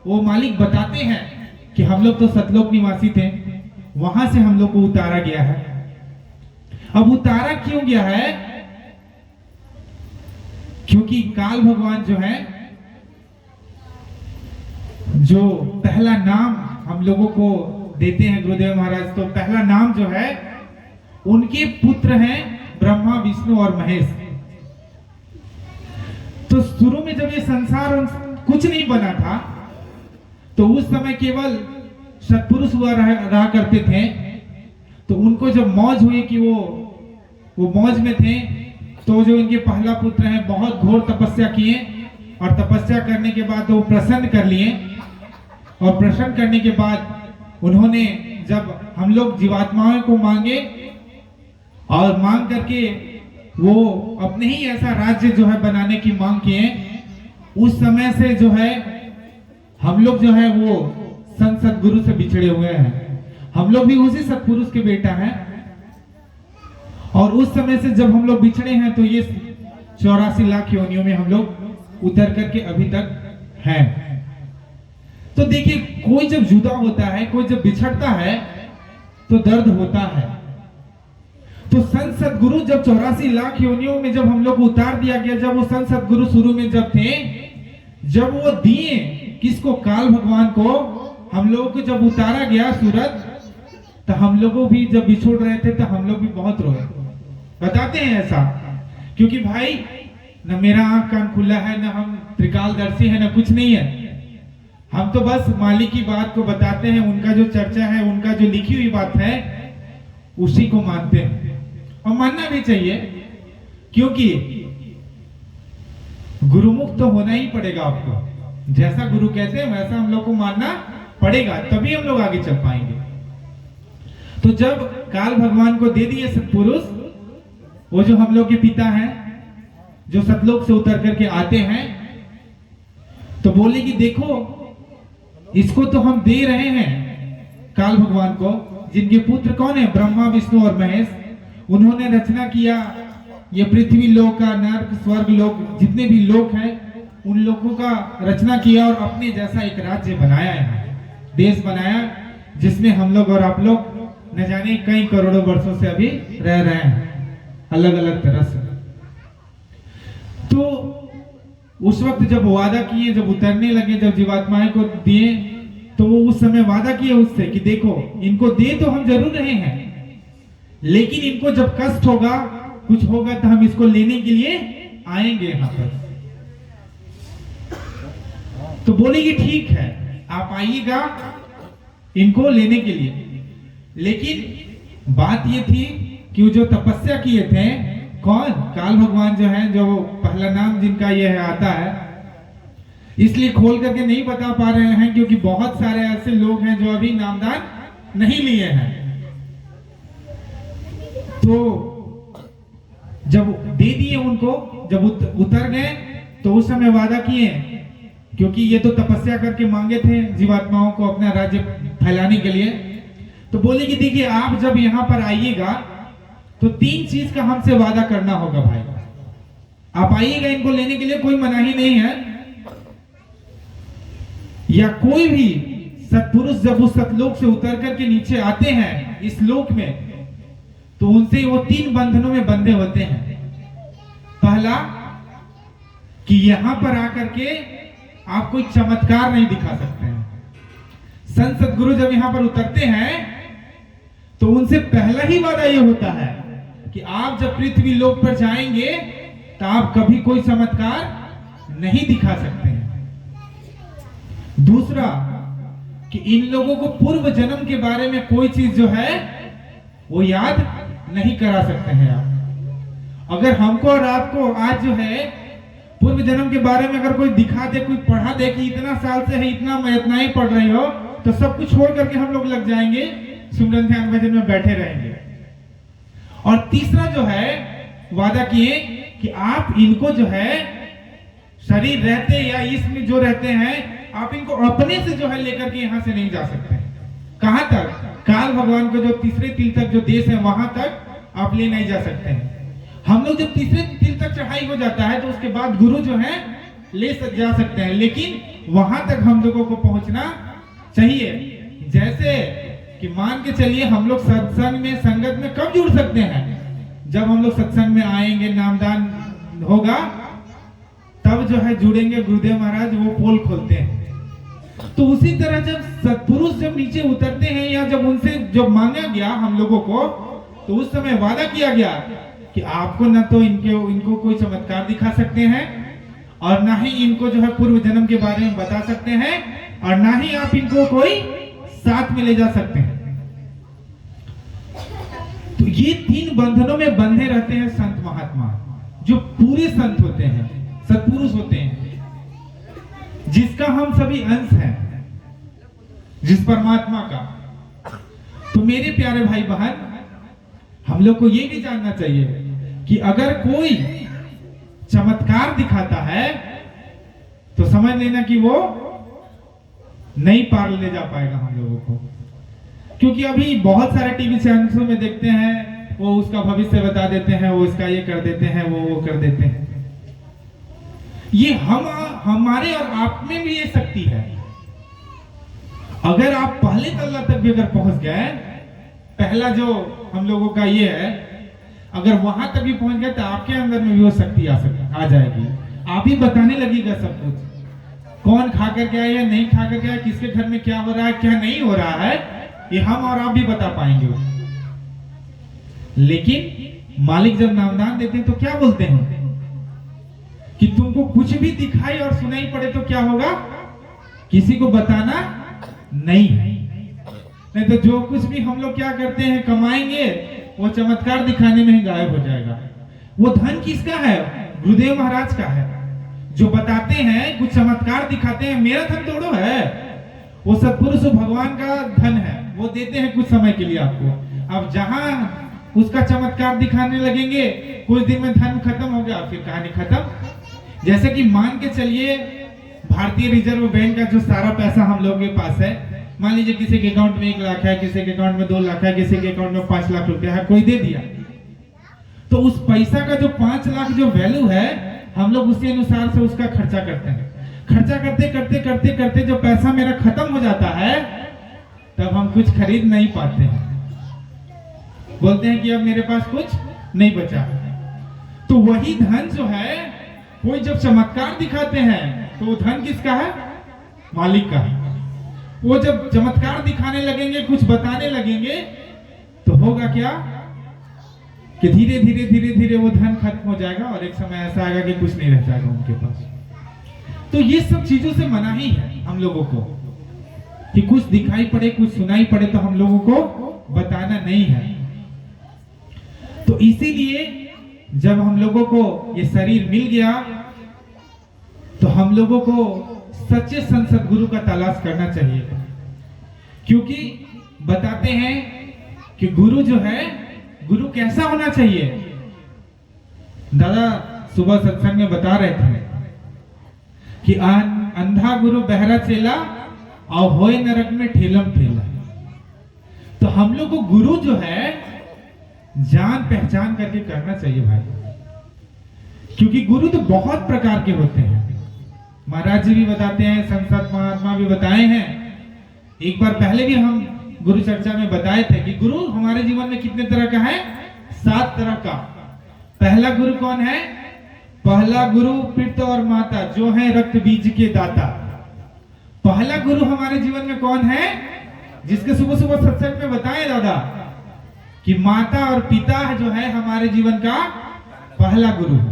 [SPEAKER 1] वो मालिक बताते हैं कि हम लोग तो सतलोक निवासी थे, वहां से हम लोग को उतारा गया है। अब उतारा क्यों गया है? क्योंकि काल भगवान जो है, जो पहला नाम हम लोगों को देते हैं गुरुदेव महाराज, तो पहला नाम जो है उनके पुत्र हैं ब्रह्मा, विष्णु और महेश। तो शुरू में जब ये संसार कुछ नहीं बना था, तो उस समय केवल सत्पुरुष हुआ रहा करते थे। तो उनको जब मौज हुई कि वो मौज में थे, तो जो इनके पहला पुत्र हैं बहुत घोर तपस्या किए, और तपस्या करने के बाद वो प्रसन्न कर लिए। और प्रसन्न करने के बाद उन्होंने, जब हम लोग जीवात्माओं को मांगे और मांग करके वो अपने ही ऐसा राज्य जो है बनाने की मांग किए, उस समय से जो है हम लोग जो है वो संत सतगुरु से बिछड़े हुए हैं। हम लोग भी उसी सतपुरुष के बेटा हैं, और उस समय से जब हम लोग बिछड़े हैं तो ये 84 लाख योनियों में हम लोग उतर करके अभी तक हैं। तो देखिए, कोई जब जुदा होता है, कोई जब बिछड़ता है तो दर्द होता है। तो संत सतगुरु जब 84 लाख योनियों में जब हम लोग को उतार दिया गया, जब वो संत सतगुरु शुरू में जब थे, जब वो दिए किसको, काल भगवान को, हम लोगों को जब उतारा गया सूरत, तो हम लोगों भी जब बिछोड़ रहे थे तो हम लोग भी बहुत रोए। बताते हैं ऐसा, क्योंकि भाई न मेरा आंख कान खुला है, न हम त्रिकालदर्शी है, न कुछ नहीं है। हम तो बस मालिक की बात को बताते हैं, उनका जो चर्चा है, उनका जो लिखी हुई बात है, उसी को मानते हैं, और मानना भी चाहिए। क्योंकि गुरुमुख तो होना ही पड़ेगा आपको। जैसा गुरु कहते हैं वैसा हम लोग को मानना पड़ेगा, तभी हम लोग आगे चल पाएंगे। तो जब काल भगवान को दे दिए सत्पुरुष, वो जो हम लोग के पिता हैं, जो सतलोक से उतर करके आते हैं, तो बोले कि देखो, इसको तो हम दे रहे हैं काल भगवान को, जिनके पुत्र कौन है, ब्रह्मा, विष्णु और महेश। उन्होंने रचना किया ये पृथ्वी लोक का, नर्क, स्वर्ग लोक, जितने भी लोक हैं, उन लोगों का रचना किया, और अपने जैसा एक राज्य बनाया है, देश बनाया, जिसमें हम लोग और आप लोग न जाने कई करोड़ों वर्षों से अभी रह रहे हैं, अलग अलग तरह से। तो उस वक्त जब वादा किए, जब उतरने लगे, जब जीवात्माएं को दिए, तो वो उस समय वादा किए उससे कि देखो, इनको दे तो हम जरूर रहे हैं, लेकिन इनको जब कष्ट होगा, कुछ होगा, तो हम इसको लेने के लिए आएंगे यहां पर। तो बोले कि ठीक है, आप आइएगा इनको लेने के लिए। लेकिन बात ये थी कि जो तपस्या किए थे, कौन, काल भगवान जो है, जो पहला नाम जिनका ये है आता है, इसलिए खोल करके नहीं बता पा रहे हैं, क्योंकि बहुत सारे ऐसे लोग हैं जो अभी नामदान नहीं लिए हैं। तो जब दे दिए उनको, जब उतर गए, तो उस समय वादा किए, क्योंकि ये तो तपस्या करके मांगे थे जीवात्माओं को अपना राज्य फैलाने के लिए। तो बोले कि देखिए, आप जब यहां पर आइएगा तो 3 चीज का हमसे वादा करना होगा भाई। आप आइएगा इनको लेने के लिए, कोई मनाही नहीं है, या कोई भी सत्पुरुष जब उस सतलोक से उतर करके नीचे आते हैं इस लोक में, तो उनसे वो 3 बंधनों में बंधे होते हैं। पहला कि यहां पर आकर के आप कोई चमत्कार नहीं दिखा सकते हैं। संत सतगुरु जब यहां पर उतरते हैं तो उनसे पहला ही वादा ये होता है कि आप जब पृथ्वी लोक पर जाएंगे तो आप कभी कोई चमत्कार नहीं दिखा सकते हैं। दूसरा कि इन लोगों को पूर्व जन्म के बारे में कोई चीज जो है वो याद नहीं करा सकते हैं आप। अगर हमको और आपको आज जो है पूर्व जन्म के बारे में अगर कोई दिखा दे, कोई पढ़ा दे कि इतना साल से है, इतना ही पढ़ रही हो, तो सब कुछ छोड़ करके हम लोग लग जाएंगे, सिमरन ध्यान भजन में बैठे रहेंगे। और तीसरा जो है वादा किए कि आप इनको जो है शरीर रहते या इसमें जो रहते हैं, आप इनको अपने से जो है लेकर के यहां से नहीं जा सकते। कहां तक? काल भगवान को जो तीसरे तिल तक जो देश है वहां तक आप ले नहीं जा सकते हैं। हम लोग जब तीसरे तिल तक चढ़ाई हो जाता है तो उसके बाद गुरु जो है जा सकते हैं, लेकिन वहां तक हम लोगों को पहुंचना चाहिए। जैसे कि मान के चलिए हम लोग सत्संग में संगत में कब जुड़ सकते हैं, जब हम लोग सत्संग में आएंगे, नामदान होगा तब जो है जुड़ेंगे। गुरुदेव महाराज वो पोल खोलते हैं। तो उसी तरह जब सत्पुरुष जब नीचे उतरते हैं या जब उनसे जब मांगा गया हम लोगों को, तो उस समय वादा किया गया कि आपको न तो इनको कोई चमत्कार दिखा सकते हैं और ना ही इनको जो है पूर्व जन्म के बारे में बता सकते हैं और ना ही आप इनको कोई साथ में ले जा सकते हैं। तो ये 3 बंधनों में बंधे रहते हैं संत महात्मा, जो पूरे संत होते हैं, सत्पुरुष होते हैं, जिसका हम सभी अंश हैं, जिस परमात्मा का। तो मेरे प्यारे भाई बहन, हम लोग को ये भी जानना चाहिए कि अगर कोई चमत्कार दिखाता है तो समझ लेना कि वो नहीं पार ले जा पाएगा हम लोगों को। क्योंकि अभी बहुत सारे टीवी चैनलों में देखते हैं, वो उसका भविष्य बता देते हैं, वो इसका ये कर देते हैं, वो कर देते हैं। ये हमारे और आप में भी ये शक्ति है। अगर आप पहले तल्ला तक भी अगर पहुंच गए, पहला जो हम लोगों का ये है, अगर वहां तक भी पहुंच गए तो आपके अंदर में भी वो शक्ति आ जाएगी। आप ही बताने लगेगा सब कुछ, कौन खा करके आया या नहीं खा करके आया, किसके घर में क्या हो रहा है क्या नहीं हो रहा है, ये हम और आप भी बता पाएंगे। लेकिन मालिक जब नामदान देते हैं तो क्या बोलते हैं कि तुमको कुछ भी दिखाई और सुनाई पड़े तो क्या होगा, किसी को बताना नहीं है। नहीं तो जो कुछ भी हम लोग क्या करते हैं कमाएंगे, वो चमत्कार दिखाने में ही गायब हो जाएगा। वो धन किसका है? गुरुदेव महाराज का है, जो बताते हैं, कुछ चमत्कार दिखाते हैं। मेरा धन थोड़ो है, वो सत्पुरुष भगवान का धन है, वो देते हैं कुछ समय के लिए आपको। अब जहां उसका चमत्कार दिखाने लगेंगे, कुछ दिन में धन खत्म हो गया, फिर कहानी खत्म। जैसे कि मान के चलिए भारतीय रिजर्व बैंक का जो सारा पैसा हम लोगों के पास है, मान लीजिए किसी के अकाउंट में 1 लाख है, किसी के अकाउंट में 2 लाख है, किसी के अकाउंट में 5 लाख रुपया है, कोई दे दिया। तो उस पैसा का जो 5 लाख जो वैल्यू है, हम लोग उसी अनुसार से उसका खर्चा करते हैं। खर्चा करते करते करते करते जो पैसा मेरा खत्म हो जाता है, तब हम कुछ खरीद नहीं पाते हैं। बोलते हैं कि अब मेरे पास कुछ नहीं बचा। तो वही धन जो है, कोई जब चमत्कार दिखाते हैं तो वो धन किसका है? मालिक का है। वो जब चमत्कार दिखाने लगेंगे, कुछ बताने लगेंगे, तो होगा क्या कि धीरे धीरे धीरे धीरे वो धन खत्म हो जाएगा और एक समय ऐसा आएगा कि कुछ नहीं रह जाएगा उनके पास। तो ये सब चीजों से मना ही है हम लोगों को कि कुछ दिखाई पड़े, कुछ सुनाई पड़े तो हम लोगों को बताना नहीं है। तो इसीलिए जब हम लोगों को ये शरीर मिल गया, तो हम लोगों को सच्चे संत सद्गुरु का तलाश करना चाहिए। क्योंकि बताते हैं कि गुरु जो है, गुरु कैसा होना चाहिए। दादा सुबह सत्संग में बता रहे थे कि अंधा गुरु बहरा चेला और होए नरक में ठेलम ठेला। तो हम लोग को गुरु जो है जान पहचान करके करना चाहिए भाई, क्योंकि गुरु तो बहुत प्रकार के होते हैं। महाराज जी भी बताते हैं, संत महात्मा भी बताए हैं। एक बार पहले भी हम गुरु चर्चा में बताए थे कि गुरु हमारे जीवन में कितने तरह का है? 7 तरह का। पहला गुरु कौन है? पहला गुरु पिता और माता, जो है रक्त बीज के दाता। पहला गुरु हमारे जीवन में कौन है? जिसके सुबह सुबह सत्संग में बताए दादा कि माता और पिता जो है हमारे जीवन का पहला गुरु है।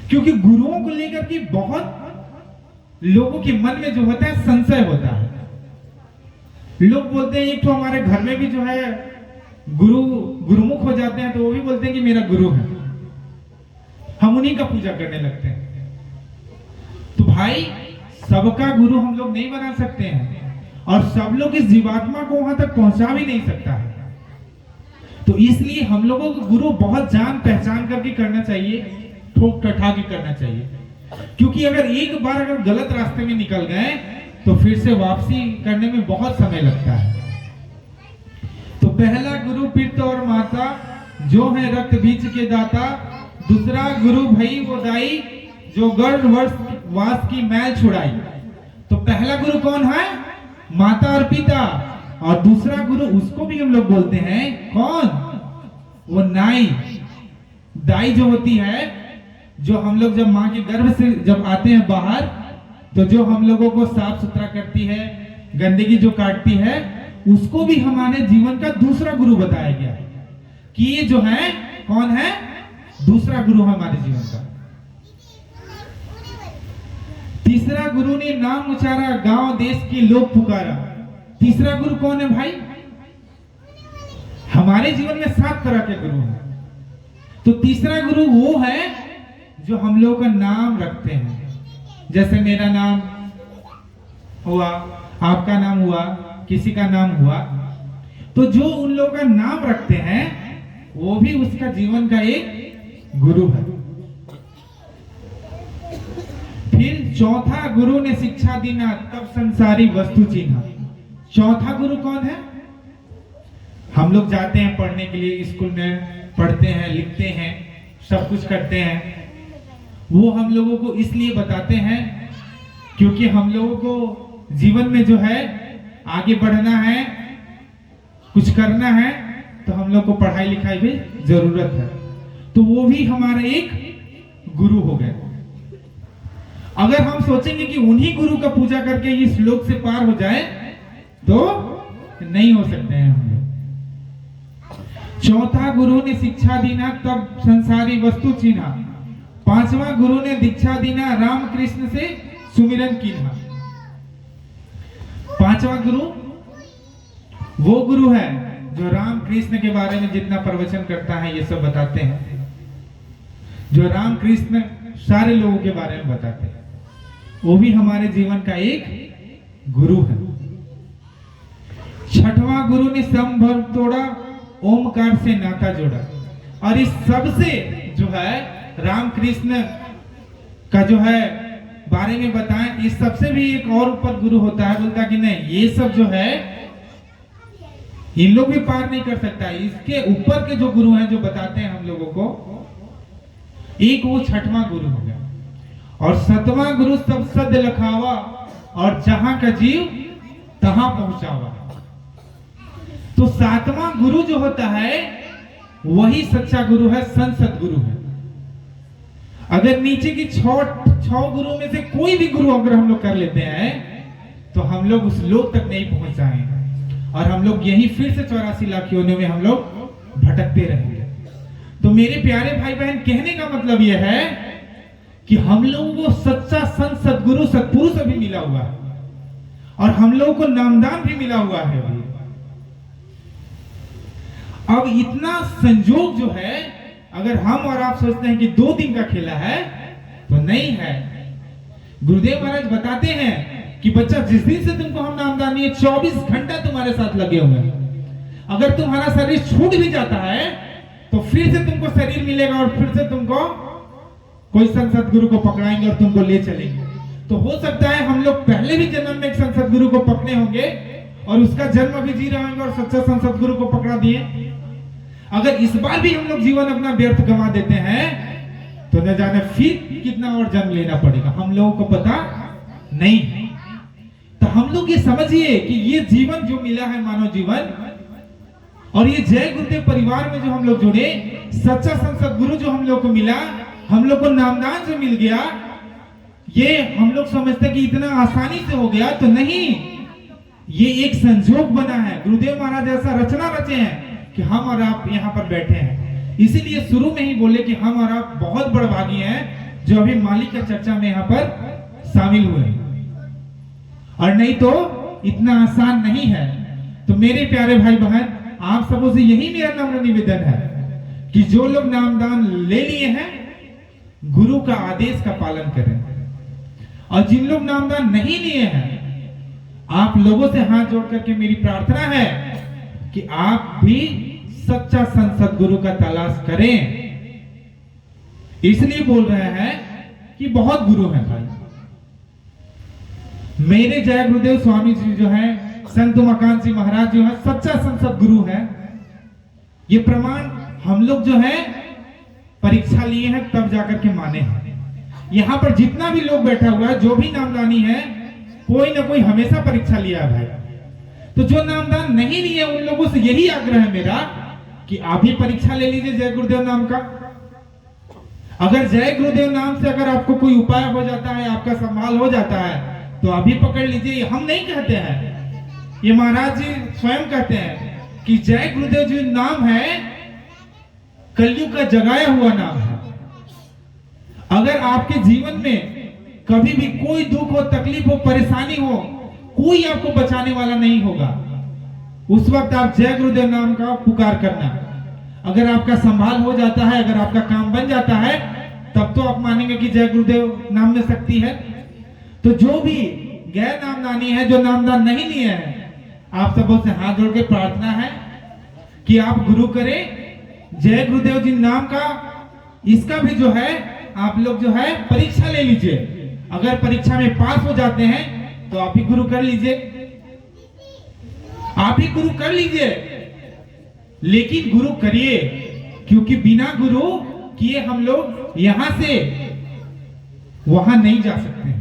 [SPEAKER 1] क्योंकि गुरुओं को लेकर के बहुत लोगों के मन में जो होता है संशय होता है। लोग बोलते हैं, एक तो हमारे घर में भी जो है गुरुमुख हो जाते हैं, तो वो भी बोलते हैं कि मेरा गुरु है, हम उन्हीं का पूजा करने लगते हैं। तो भाई सबका गुरु हम लोग नहीं बना सकते हैं और सब लोग इस जीवात्मा को वहां तक पहुंचा भी नहीं सकता है। तो इसलिए हम लोगों को गुरु बहुत जान पहचान करके करना चाहिए, ठोक ठठा के करना चाहिए। क्योंकि अगर एक बार अगर गलत रास्ते में निकल गए तो तो फिर से वापसी करने में बहुत समय लगता है। तो पहला गुरु पिता और माता जो है रक्त बीज के दाता, दूसरा गुरु भई वो दाई जो गर्भवास की मैल छुड़ाई। तो पहला गुरु कौन है? माता और पिता। और दूसरा गुरु उसको भी हम लोग बोलते हैं कौन? वो नाई, दाई जो होती है, जो हम लोग जब माँ के गर्भ से जब आते हैं बाहर, तो जो हम लोगों को साफ सुथरा करती है, गंदगी जो काटती है, उसको भी हमारे जीवन का दूसरा गुरु बताया गया है कि ये जो है कौन है? दूसरा गुरु है हमारे जीवन का। तीसरा गुरु ने नाम उचारा, गांव देश के लोग पुकारा। तीसरा गुरु कौन है भाई? हमारे जीवन में 7 तरह के गुरु हैं। तो तीसरा गुरु वो है जो हम लोगों का नाम रखते हैं। जैसे मेरा नाम हुआ, आपका नाम हुआ, किसी का नाम हुआ, तो जो उन लोगों का नाम रखते हैं वो भी उसका जीवन का एक गुरु है। फिर चौथा गुरु ने शिक्षा दीना, तब संसारी वस्तु चिन्हा। चौथा गुरु कौन है? हम लोग जाते हैं पढ़ने के लिए, स्कूल में पढ़ते हैं, लिखते हैं, सब कुछ करते हैं। वो हम लोगों को इसलिए बताते हैं क्योंकि हम लोगों को जीवन में जो है आगे बढ़ना है, कुछ करना है, तो हम लोग को पढ़ाई लिखाई भी जरूरत है। तो वो भी हमारा एक गुरु हो गए। अगर हम सोचेंगे कि उन्हीं गुरु का पूजा करके इस लोक से पार हो जाए तो नहीं हो सकते हैं हम लोग। चौथा गुरु ने शिक्षा दीना, तब संसारी वस्तु चिन्हा। पांचवा गुरु ने दीक्षा दीना, राम कृष्ण से सुमिरन कीन्हा। पांचवा गुरु वो गुरु है जो राम कृष्ण के बारे में जितना प्रवचन करता है, ये सब बताते हैं। जो राम कृष्ण सारे लोगों के बारे में बताते हैं, वो भी हमारे जीवन का एक गुरु है। छठवां गुरु ने संभव तोड़ा, ओमकार से नाता जोड़ा। और इस सब से जो है राम कृष्ण का जो है बारे में बताएं, इस सबसे भी एक और ऊपर गुरु होता है। बोलता कि नहीं, ये सब जो है इन लोग भी पार नहीं कर सकता। इसके ऊपर के जो गुरु हैं जो बताते हैं हम लोगों को, एक वो छठवां गुरु हो गया। और सतवां गुरु सब सद लखावा, और जहां का जीव तहां पहुंचावा। तो सातवां गुरु जो होता है वही सच्चा गुरु है, संसद गुरु है। अगर नीचे की छह गुरु में से कोई भी गुरु अगर हम लोग कर लेते हैं तो हम लोग उस लोक तक नहीं पहुंच जाएंगे, और हम लोग यही फिर से 84 लाख योनियों में हम लोग भटकते रहेंगे। तो मेरे प्यारे भाई बहन, कहने का मतलब यह है कि हम लोगों को सच्चा संत सदगुरु सत्पुरुष अभी मिला हुआ है, और हम लोगों को नामदान भी मिला हुआ है अभी। अब इतना संजोग जो है, अगर हम और आप सोचते हैं कि 2 दिन का खेला है, तो नहीं है। गुरुदेव महाराज बताते हैं कि बच्चा, जिस दिन से तुमको हम नामदान दिए 24 घंटा तुम्हारे साथ लगे हुए हैं। अगर तुम्हारा शरीर छूट भी जाता है तो फिर से तुमको शरीर मिलेगा, और फिर से तुमको कोई संत सदगुरु को पकड़ाएंगे और तुमको ले चलेंगे। तो हो सकता है हम लोग पहले भी जन्म में एक संत सदगुरु को पकड़े होंगे और उसका जन्म भी जी रहे होंगे और सच्चा संत सदगुरु को पकड़ा दिए। अगर इस बार भी हम लोग जीवन अपना व्यर्थ गंवा देते हैं तो न जाने फिर कितना और जन्म लेना पड़ेगा, हम लोगों को पता नहीं है। तो हम लोग ये समझिए कि ये जीवन जो मिला है, मानव जीवन, और ये जय गुरुदेव परिवार में जो हम लोग जुड़े, सच्चा संत सदगुरु जो हम लोग को मिला, हम लोग को नामदान जो मिल गया, ये हम लोग समझते कि इतना आसानी से हो गया, तो नहीं, ये एक संजोग बना है। गुरुदेव महाराज ऐसा रचना रचे हैं कि हम और आप यहाँ पर बैठे हैं। इसीलिए शुरू में ही बोले कि हम और आप बहुत बड़भागी हैं जो अभी मालिक की चर्चा में यहाँ पर शामिल हुए, और नहीं तो इतना आसान नहीं है। तो मेरे प्यारे भाई बहन, आप सबों से यही मेरा नम्र निवेदन है कि जो लोग नामदान ले लिए हैं, गुरु का आदेश का पालन करें, और जिन लोग नामदान नहीं लिए हैं, आप लोगों से हाथ जोड़ करके मेरी प्रार्थना है कि आप भी सच्चा संत सदगुरु का तलाश करें। इसलिए बोल रहे हैं कि बहुत गुरु हैं भाई। मेरे जय गुरुदेव स्वामी जी जो है, संत उमाकांत जी महाराज जो है सच्चा संसद गुरु है। ये प्रमाण हम लोग जो है परीक्षा लिए हैं तब जाकर के माने हैं। यहाँ पर जितना भी लोग बैठा हुआ है, जो भी नामदानी है, कोई ना कोई हमेशा परीक्षा लिया है भाई। तो जो नामदान नहीं लिए उन लोगों से यही आग्रह है मेरा कि आप भी परीक्षा ले लीजिए जय गुरुदेव नाम का। अगर जय गुरुदेव नाम से अगर आपको कोई उपाय हो जाता है, आपका संभाल हो जाता है, तो अभी पकड़ लीजिए। हम नहीं कहते हैं, ये महाराज जी स्वयं कहते हैं कि जय गुरुदेव जी नाम है कलयुग का जगाया हुआ नाम है। अगर आपके जीवन में कभी भी कोई दुख हो, तकलीफ हो, परेशानी हो, कोई आपको बचाने वाला नहीं होगा। उस वक्त आप जय गुरुदेव नाम का पुकार करना। अगर आपका संभाल हो जाता है, अगर आपका काम बन जाता है, तब तो आप मानेंगे कि जय गुरुदेव नाम में शक्ति है। तो जो भी गैर नामदानी है, जो नामदान नहीं लिए हैं, आप सबों से हाथ जोड़ के प्रार्थना है कि आप गुरु करें जय गुरुदेव जी नाम का। इसका भी जो है आप लोग जो है परीक्षा ले लीजिए। अगर परीक्षा में पास हो जाते हैं तो आप ही गुरु कर लीजिए, आप ही गुरु कर लीजिए। लेकिन गुरु करिए, क्योंकि बिना गुरु किए हम लोग यहां से वहां नहीं जा सकते हैं।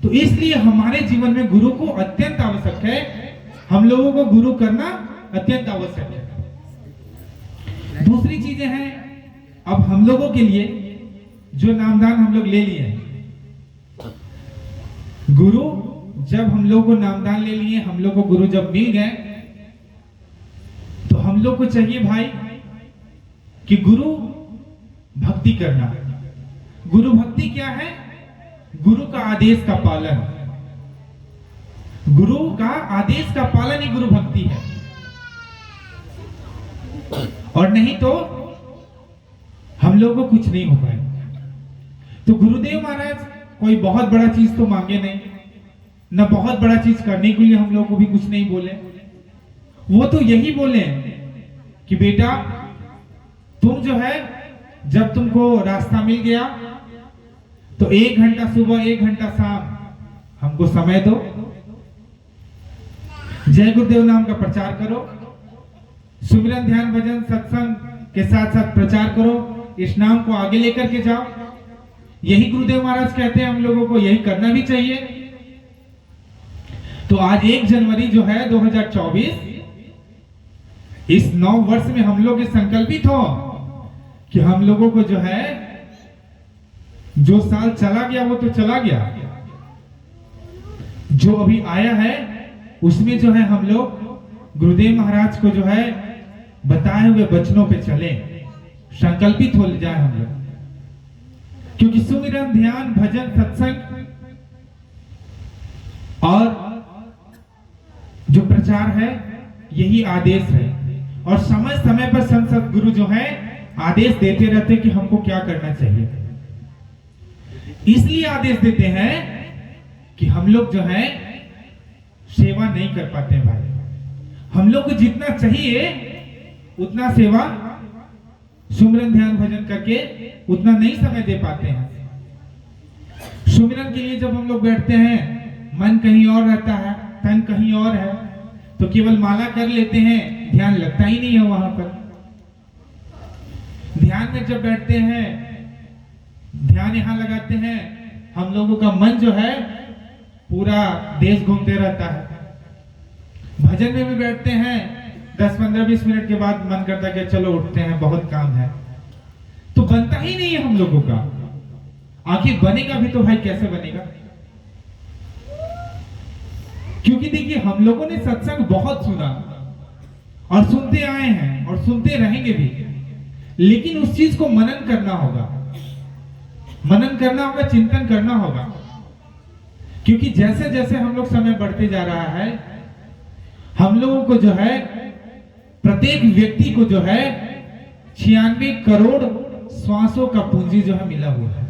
[SPEAKER 1] तो इसलिए हमारे जीवन में गुरु को अत्यंत आवश्यक है। हम लोगों को गुरु करना अत्यंत आवश्यक है। दूसरी चीजें हैं, अब हम लोगों के लिए जो नामदान हम लोग ले लिए हैं, गुरु जब हम लोग को नामदान ले लिए, हम लोग को गुरु जब मिल गए, तो हम लोग को चाहिए भाई कि गुरु भक्ति करना। गुरु भक्ति क्या है? गुरु का आदेश का पालन। गुरु का आदेश का पालन ही गुरु भक्ति है। और नहीं तो हम लोगों को कुछ नहीं हो पाए। तो गुरुदेव महाराज कोई बहुत बड़ा चीज तो मांगे नहीं, ना बहुत बड़ा चीज करने के लिए हम लोगों को भी कुछ नहीं बोले। वो तो यही बोले कि बेटा तुम जो है, जब तुमको रास्ता मिल गया तो 1 घंटा सुबह 1 घंटा शाम हमको समय दो, जय गुरुदेव नाम का प्रचार करो, सुमिरन ध्यान भजन सत्संग के साथ साथ प्रचार करो, इस नाम को आगे लेकर के जाओ। यही गुरुदेव महाराज कहते हैं हम लोगों को, यही करना भी चाहिए। तो आज 1 जनवरी जो है 2024, इस 9 वर्ष में हम लोग संकल्पित हो कि हम लोगों को जो है, जो साल चला गया वो तो चला गया, जो अभी आया है उसमें जो है हम लोग गुरुदेव महाराज को जो है बताए हुए वचनों पे चले, संकल्पित हो जाए हम लोग। क्योंकि सुमिरन ध्यान भजन सत्संग और जो प्रचार है यही आदेश है। और समय समय पर संत सद्गुरु जो है आदेश देते रहते कि हमको क्या करना चाहिए। इसलिए आदेश देते हैं कि हम लोग जो है सेवा नहीं कर पाते हैं भाई। हम लोग को जितना चाहिए उतना सेवा सुमिरन ध्यान भजन करके उतना नहीं समय दे पाते हैं। सुमिरन के लिए जब हम लोग बैठते हैं, मन कहीं और रहता है, तन कहीं और है, तो केवल माला कर लेते हैं, ध्यान लगता ही नहीं है वहां पर। ध्यान में जब बैठते हैं, ध्यान यहां लगाते हैं, हम लोगों का मन जो है पूरा देश घूमते रहता है। भजन में भी बैठते हैं, 10, 15, 20 मिनट के बाद मन करता है कि चलो उठते हैं, बहुत काम है, तो बनता ही नहीं है हम लोगों का। आखिर बनेगा भी तो भाई कैसे बनेगा? क्योंकि देखिए हम लोगों ने सत्संग बहुत सुना और सुनते आए हैं और सुनते रहेंगे भी, लेकिन उस चीज को मनन करना होगा, मनन करना होगा, चिंतन करना होगा। क्योंकि जैसे जैसे हम लोग समय बढ़ते जा रहा है, हम लोगों को जो है, प्रत्येक व्यक्ति को जो है 96 करोड़ श्वासों का पूंजी जो है मिला हुआ है।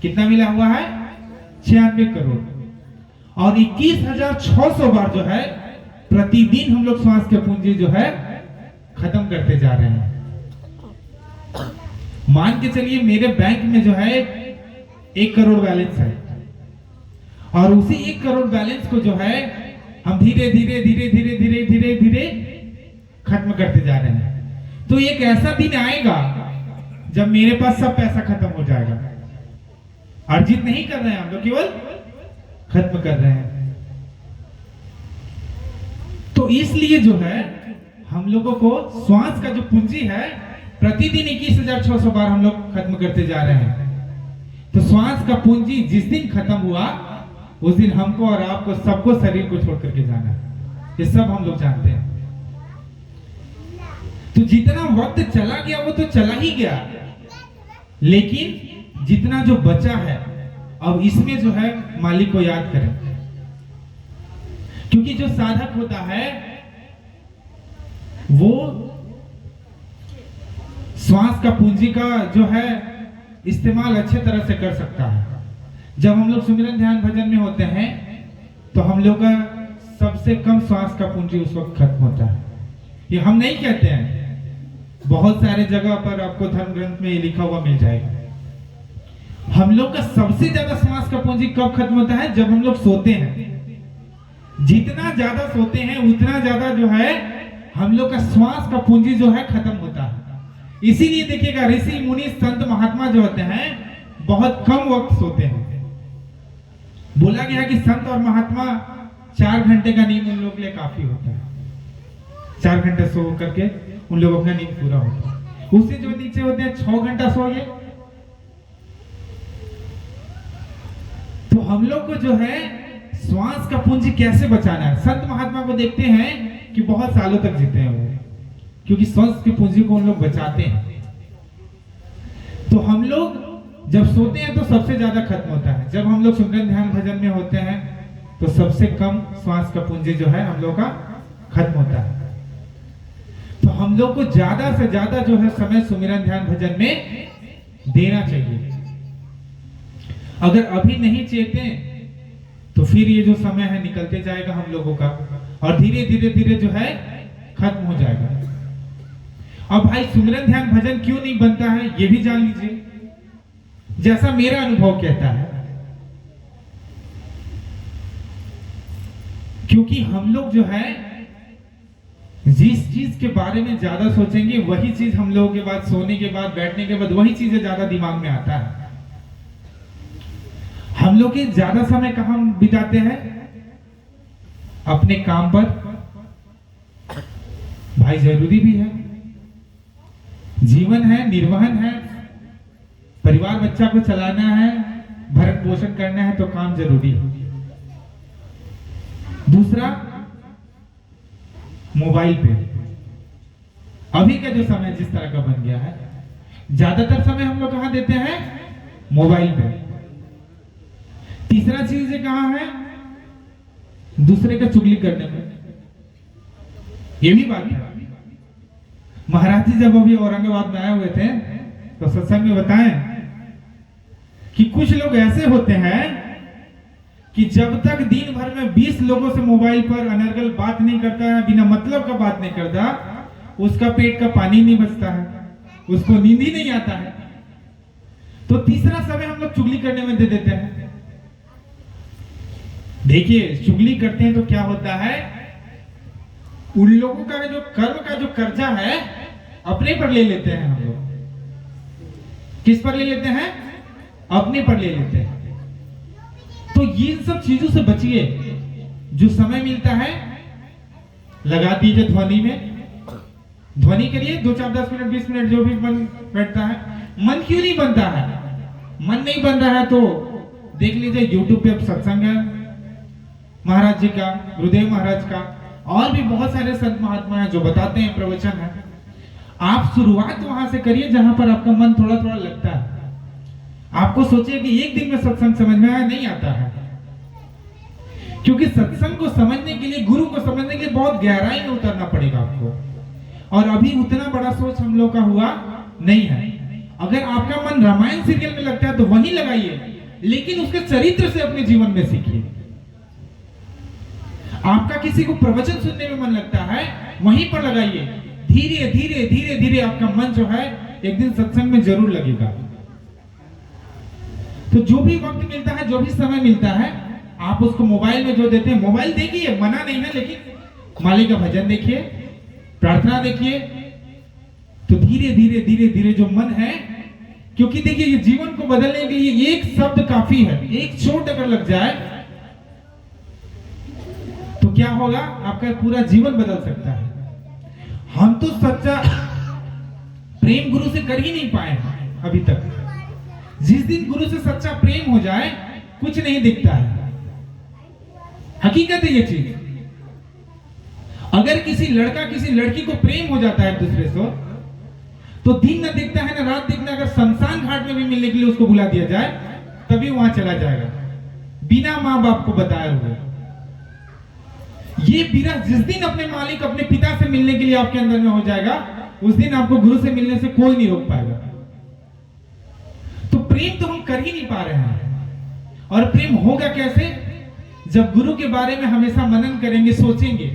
[SPEAKER 1] कितना मिला हुआ है? 96 करोड़। और 21,600 बार जो है प्रतिदिन हम लोग श्वास के पूंजी जो है खत्म करते जा रहे हैं। मान के चलिए मेरे बैंक में जो है 1 करोड़ बैलेंस है और उसी 1 करोड़ बैलेंस को जो है हम धीरे धीरे धीरे धीरे धीरे धीरे धीरे खत्म करते जा रहे हैं। तो एक ऐसा दिन आएगा जब मेरे पास सब पैसा खत्म हो जाएगा। अर्जित नहीं कर रहे हैं हम लोग, केवल खत्म कर रहे हैं। तो इसलिए जो है हम लोगों को श्वास का जो पूंजी है प्रतिदिन 21,600 बार हम लोग खत्म करते जा रहे हैं। तो श्वास का पूंजी जिस दिन खत्म हुआ उस दिन हमको और आपको सबको शरीर को छोड़ करके जाना है, ये सब हम लोग जानते हैं। तो जितना वक्त चला गया वो तो चला ही गया, लेकिन जितना जो बचा है अब इसमें जो है मालिक को याद करें। क्योंकि जो साधक होता है वो श्वास का पूंजी का जो है इस्तेमाल अच्छे तरह से कर सकता है। जब हम लोग सुमिरन ध्यान भजन में होते हैं तो हम लोग का सबसे कम श्वास का पूंजी उस वक्त खत्म होता है। ये हम नहीं कहते हैं, बहुत सारे जगह पर आपको धर्म ग्रंथ में ये लिखा हुआ मिल जाएगा। हम लोग का सबसे ज्यादा श्वास का पूंजी कब खत्म होता है? जब हम लोग सोते हैं। जितना ज्यादा सोते हैं उतना ज्यादा जो है हम लोग का श्वास का पूंजी जो है खत्म होता है। इसीलिए देखिएगा ऋषि मुनि संत महात्मा जो होते हैं बहुत कम वक्त सोते हैं। बोला गया कि संत और महात्मा 4 घंटे का नींद उन लोग के लिए काफी होता है। 4 घंटे सो करके उन लोगों का नींद पूरा होता है। उससे जो नीचे होते हैं 6 घंटा सोइए। तो हम लोग को जो है श्वास का पूंजी कैसे बचाना है? संत महात्मा को देखते हैं कि बहुत सालों तक जीते हैं वो, क्योंकि श्वास की पूंजी को उन लोग बचाते हैं। तो हम लोग जब सोते हैं तो सबसे ज्यादा खत्म होता है। जब हम लोग सुमिरन ध्यान भजन में होते हैं तो सबसे कम श्वास का पूंजी जो है हम लोग का खत्म होता है। तो हम लोग को ज्यादा से ज्यादा जो है समय सुमिरन ध्यान भजन में देना चाहिए। अगर अभी नहीं चेते तो फिर ये जो समय है निकलते जाएगा हम लोगों का और धीरे धीरे धीरे जो है खत्म हो जाएगा। अब भाई सुमिरन ध्यान भजन क्यों नहीं बनता है ये भी जान लीजिए। जैसा मेरा अनुभव कहता है, क्योंकि हम लोग जो है जिस चीज के बारे में ज्यादा सोचेंगे वही चीज हम लोगों के बाद सोने के बाद बैठने के बाद वही चीजें ज्यादा दिमाग में आता है। हम लोग के ज्यादा समय कहां बिताते हैं? अपने काम पर। भाई जरूरी भी है, जीवन है, निर्वहन है, परिवार बच्चा को चलाना है, भरण पोषण करना है, तो काम जरूरी है। दूसरा मोबाइल पे अभी का जो समय जिस तरह का बन गया है, ज्यादातर समय हम लोग कहां देते हैं? मोबाइल पे। तीसरा चीज कहां है? दूसरे का चुगली करने में। ये भी बात है। महाराज जी जब अभी औरंगाबाद में आए हुए थे तो सत्संग में बताएं कि कुछ लोग ऐसे होते हैं कि जब तक दिन भर में 20 लोगों से मोबाइल पर अनर्गल बात नहीं करता है, बिना मतलब का बात नहीं करता, उसका पेट का पानी नहीं बचता है, उसको नींद ही नहीं आता है। तो तीसरा समय हम लोग चुगली करने में दे देते हैं। देखिए चुगली करते हैं तो क्या होता है, उन लोगों का जो कर्म का जो कर्जा है अपने पर ले लेते हैं हम लोग। किस पर ले लेते हैं? अपने पर ले लेते हैं। तो ये सब चीजों से बचिए। जो समय मिलता है लगा दीजिए ध्वनि में, ध्वनि करिए 2, 4, 10 मिनट 20 मिनट जो भी मन बैठता है। मन क्यों नहीं बनता है? मन नहीं बन रहा है तो देख लीजिए यूट्यूब पे सत्संग है महाराज जी का, गुरुदेव महाराज का, और भी बहुत सारे संत महात्मा हैं जो बताते हैं, प्रवचन है। आप शुरुआत वहां से करिए जहां पर आपका मन थोड़ा थोड़ा लगता है। आपको सोचिए कि एक दिन में सत्संग समझ में आया, नहीं आता है। क्योंकि सत्संग को समझने के लिए, गुरु को समझने के लिए बहुत गहराई में उतरना पड़ेगा आपको। और अभी उतना बड़ा सोच हम लोग का हुआ नहीं है। अगर आपका मन रामायण सीरियल में लगता है तो वहीं लगाइए, लेकिन उसके चरित्र से अपने जीवन में सीखिए। आपका किसी को प्रवचन सुनने में मन लगता है, वहीं पर लगाइए। धीरे धीरे धीरे धीरे आपका मन जो है एक दिन सत्संग में जरूर लगेगा। तो जो भी वक्त मिलता है, जो भी समय मिलता है, आप उसको मोबाइल में जो देते हैं, मोबाइल देखिए, मना नहीं है, लेकिन मालिक का भजन देखिए, प्रार्थना देखिए, तो धीरे धीरे धीरे धीरे जो मन है, क्योंकि देखिए ये जीवन को बदलने के लिए एक शब्द काफी है, एक चोट अगर लग जाए तो क्या होगा, आपका पूरा जीवन बदल सकता है। हम तो सच्चा प्रेम गुरु से कर ही नहीं पाए हैं अभी तक। जिस दिन गुरु से सच्चा प्रेम हो जाए, कुछ नहीं दिखता है, हकीकत है ये चीज। अगर किसी लड़का किसी लड़की को प्रेम हो जाता है एक दूसरे से, तो दिन न दिखता है, न रात दिखता है। अगर शमशान घाट में भी मिलने के लिए उसको बुला दिया जाए, तभी वहां चला जाएगा, बिना माँ बाप को बताए हुए। ये विरह जिस दिन अपने मालिक, अपने पिता से मिलने के लिए आपके अंदर में हो जाएगा, उस दिन आपको गुरु से मिलने से कोई नहीं रोक पाएगा। तो प्रेम तो हम कर ही नहीं पा रहे हैं। और प्रेम होगा कैसे? जब गुरु के बारे में हमेशा मनन करेंगे, सोचेंगे।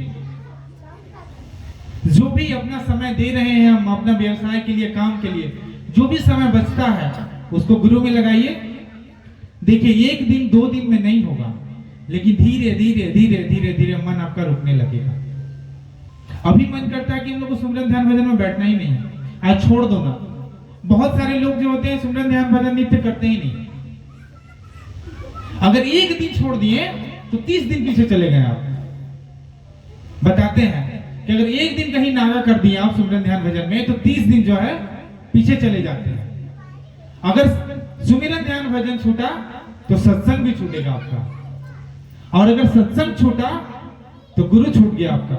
[SPEAKER 1] जो भी अपना समय दे रहे हैं हम अपना व्यवसाय के लिए, काम के लिए, जो भी समय बचता है उसको गुरु में लगाइए। देखिए, एक दिन दो दिन में नहीं होगा, लेकिन धीरे धीरे धीरे धीरे धीरे मन आपका रुकने लगेगा। अभी मन करता है कि हम लोग को सुमिरन ध्यान भजन में बैठना ही नहीं है, आज छोड़ दो ना। बहुत सारे लोग जो होते हैं सुमिरन ध्यान भजन नित्य करते ही नहीं। अगर एक दिन छोड़ दिए तो 30 दिन पीछे चले गए आप। बताते हैं कि अगर एक दिन कहीं नागा कर दिया आप सुमिरन ध्यान भजन में, तो 30 दिन जो है पीछे चले जाते हैं। अगर सुमिरन ध्यान भजन छूटा तो सत्संग भी छूटेगा आपका, और अगर सत्संग छूटा तो गुरु छूट गया आपका,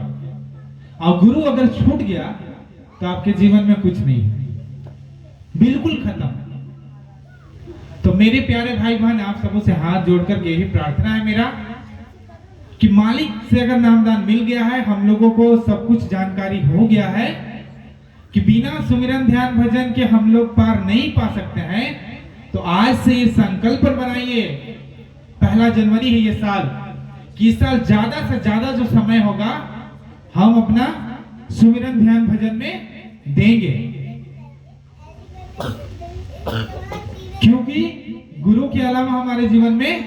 [SPEAKER 1] और गुरु अगर छूट गया तो आपके जीवन में कुछ नहीं है, बिल्कुल खत्म। तो मेरे प्यारे भाई बहन, आप सबों से हाथ जोड़कर यही प्रार्थना है मेरा कि मालिक से अगर नामदान मिल गया है, हम लोगों को सब कुछ जानकारी हो गया है कि बिना सुमिरन ध्यान भजन के हम लोग पार नहीं पा सकते हैं, तो आज से ये संकल्प बनाइए, 1 जनवरी है ये साल, कि इस साल ज्यादा से ज्यादा जो समय होगा हम अपना सुमिरन ध्यान भजन में देंगे। क्योंकि गुरु के अलावा हमारे जीवन में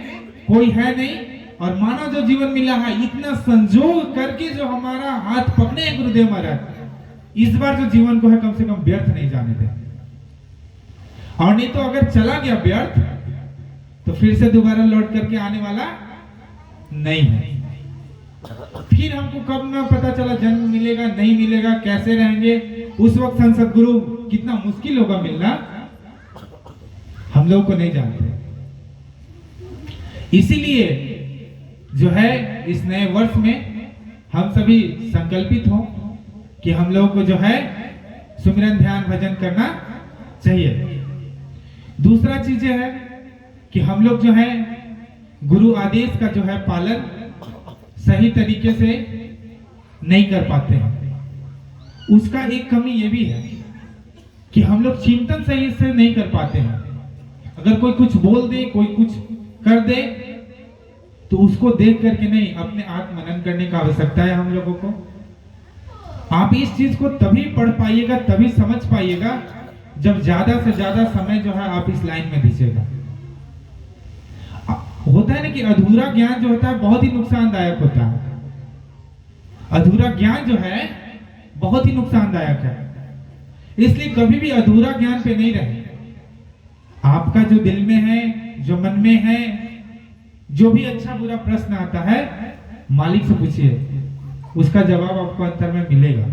[SPEAKER 1] कोई है नहीं, और मानव जो जीवन मिला है, इतना संजोग करके जो हमारा हाथ पकड़े हैं गुरुदेव महाराज, इस बार जो जीवन को है कम से कम व्यर्थ नहीं जाने दें। और नहीं तो अगर चला गया व्यर्थ, तो फिर से दोबारा लौट करके आने वाला नहीं है। फिर हमको कब ना पता चला जन्म मिलेगा नहीं मिलेगा, कैसे रहेंगे, उस वक्त संसद गुरु कितना मुश्किल होगा मिलना, हम लोग को नहीं जानते। इसीलिए जो है इस नए वर्ष में हम सभी संकल्पित हों कि हम लोगों को जो है सुमिरन ध्यान भजन करना चाहिए। दूसरा चीज है कि हम लोग जो है गुरु आदेश का जो है पालन सही तरीके से नहीं कर पाते हैं। उसका एक कमी ये भी है कि हम लोग चिंतन सही से नहीं कर पाते हैं। अगर कोई कुछ बोल दे, कोई कुछ कर दे, तो उसको देख करके नहीं, अपने आत्म मनन करने का आवश्यकता है हम लोगों को। आप इस चीज को तभी पढ़ पाइएगा, तभी समझ पाइएगा, जब ज्यादा से ज्यादा समय जो है आप इस लाइन में दीजिएगा। होता है ना कि अधूरा ज्ञान जो होता है बहुत ही नुकसानदायक होता है। अधूरा ज्ञान जो है बहुत ही नुकसानदायक है, इसलिए कभी भी अधूरा ज्ञान पे नहीं रहे। आपका जो दिल में है, जो मन में है, जो भी अच्छा बुरा प्रश्न आता है, मालिक से पूछिए, उसका जवाब आपको अंतर में मिलेगा।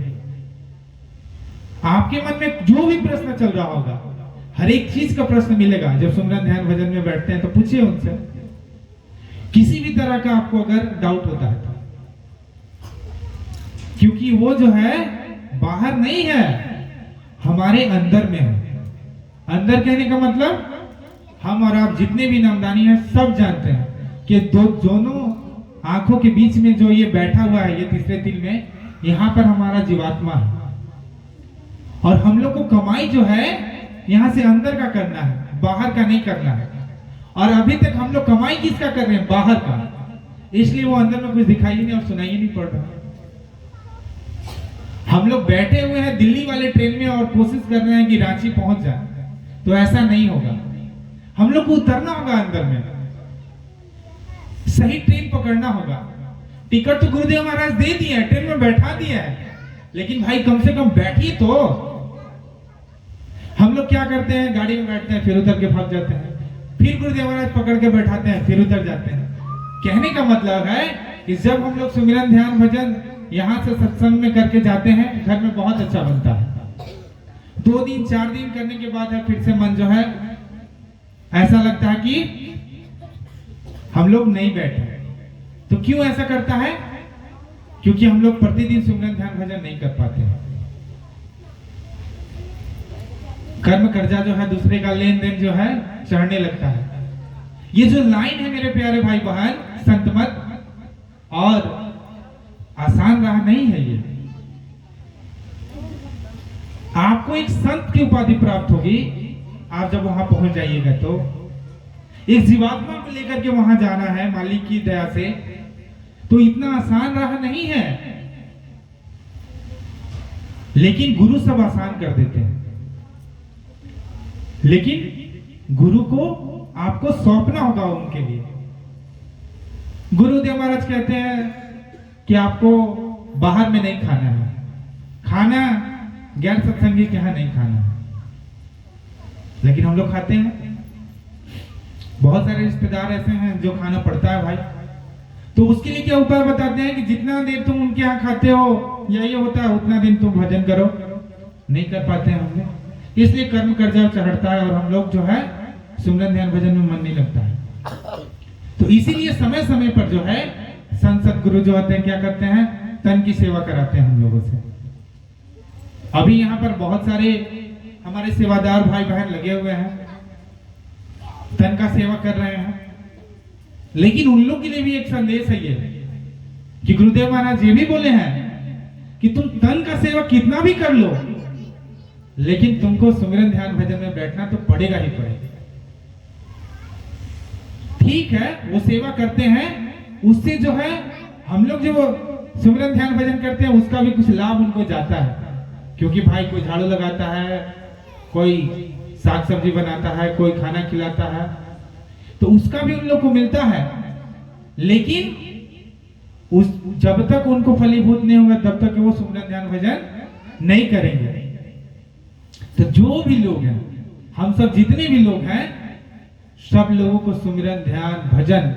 [SPEAKER 1] आपके मन में जो भी प्रश्न चल रहा होगा, हर एक चीज का प्रश्न मिलेगा। जब सुमिरन ध्यान भजन में बैठते हैं तो पूछिए उनसे, किसी भी तरह का आपको अगर डाउट होता है तो, क्योंकि वो जो है बाहर नहीं है, हमारे अंदर में है। अंदर कहने का मतलब हम और आप जितने भी नामदानी हैं सब जानते हैं कि दोनों आंखों के बीच में जो ये बैठा हुआ है, ये तीसरे दिल में, यहाँ पर हमारा जीवात्मा है। और हम लोग को कमाई जो है यहाँ से अंदर का करना है, बाहर का नहीं करना है। और अभी तक हम लोग कमाई किसका कर रहे हैं? बाहर का। इसलिए वो अंदर में कुछ दिखाई नहीं और सुनाई नहीं पड़ रहा। हम लोग बैठे हुए हैं दिल्ली वाले ट्रेन में और कोशिश कर रहे हैं कि रांची पहुंच जाए, तो ऐसा नहीं होगा। हम लोग को उतरना होगा अंदर में, सही ट्रेन पकड़ना होगा। टिकट तो गुरुदेव महाराज दे दिए हैं, ट्रेन में बैठा दिया है, लेकिन भाई कम से कम बैठिए तो। हम लोग क्या करते हैं, गाड़ी में बैठते हैं, फिर उतर के भाग जाते हैं, फिर गुरुदेव महाराज पकड़ के बैठाते हैं, फिर उतर जाते हैं। कहने का मतलब है कि जब हम लोग सुमिरन ध्यान भजन यहाँ से सत्संग में करके जाते हैं, घर में बहुत अच्छा बनता है। 2 दिन 4 दिन करने के बाद है फिर से मन जो है ऐसा लगता है कि हम लोग नहीं बैठे। तो क्यों ऐसा करता है? क्योंकि हम लोग प्रतिदिन सुमिरन ध्यान भजन नहीं कर पाते हैं। कर्म कर्जा जो है, दूसरे का लेन देन जो है चढ़ने लगता है। ये जो लाइन है मेरे प्यारे भाई बहन, संत मत और आसान राह नहीं है। ये आपको एक संत की उपाधि प्राप्त होगी आप जब वहां पहुंच जाइएगा। तो एक जीवात्मा को लेकर के वहां जाना है मालिक की दया से, तो इतना आसान राह नहीं है। लेकिन गुरु सब आसान कर देते हैं। लेकिन गुरु को आपको सौंपना होगा उनके लिए। गुरुदेव महाराज कहते हैं कि आपको बाहर में नहीं खाना है, खाना गैर सत्संगी के यहाँ नहीं खाना है। लेकिन हम लोग खाते हैं। बहुत सारे रिश्तेदार ऐसे हैं जो खाना पड़ता है भाई। तो उसके लिए क्या उपाय बताते हैं कि जितना देर तुम उनके यहाँ खाते हो या ये होता है उतना दिन तुम भजन करो। नहीं कर पाते हैं हम लोग, इसलिए कर्म कर्जा चढ़ता है और हम लोग जो है सुमिरन ध्यान भजन में मन नहीं लगता है। तो इसीलिए समय समय पर जो है संत सदगुरु जो होते हैं क्या करते हैं, तन की सेवा कराते हैं हम लोगों से। अभी यहाँ पर बहुत सारे हमारे सेवादार भाई बहन लगे हुए हैं, तन का सेवा कर रहे हैं। लेकिन उन लोग के लिए भी एक संदेश है ये कि गुरुदेव महाराज ये भी बोले हैं कि तुम तन का सेवा कितना भी कर लो, लेकिन तुमको सुमिरन ध्यान भजन में बैठना तो पड़ेगा ही पड़ेगा। ठीक है, वो सेवा करते हैं, उससे जो है हम लोग जो सुमिरन ध्यान भजन करते हैं उसका भी कुछ लाभ उनको जाता है। क्योंकि भाई कोई झाड़ू लगाता है, कोई साग सब्जी बनाता है, कोई खाना खिलाता है, तो उसका भी उन लोग को मिलता है। लेकिन उस जब तक उनको फलीभूत नहीं होगा तब तक वो सुमिरन ध्यान भजन नहीं करेंगे। तो जो भी लोग हैं, हम सब जितने भी लोग हैं, सब लोगों को सुमिरन ध्यान भजन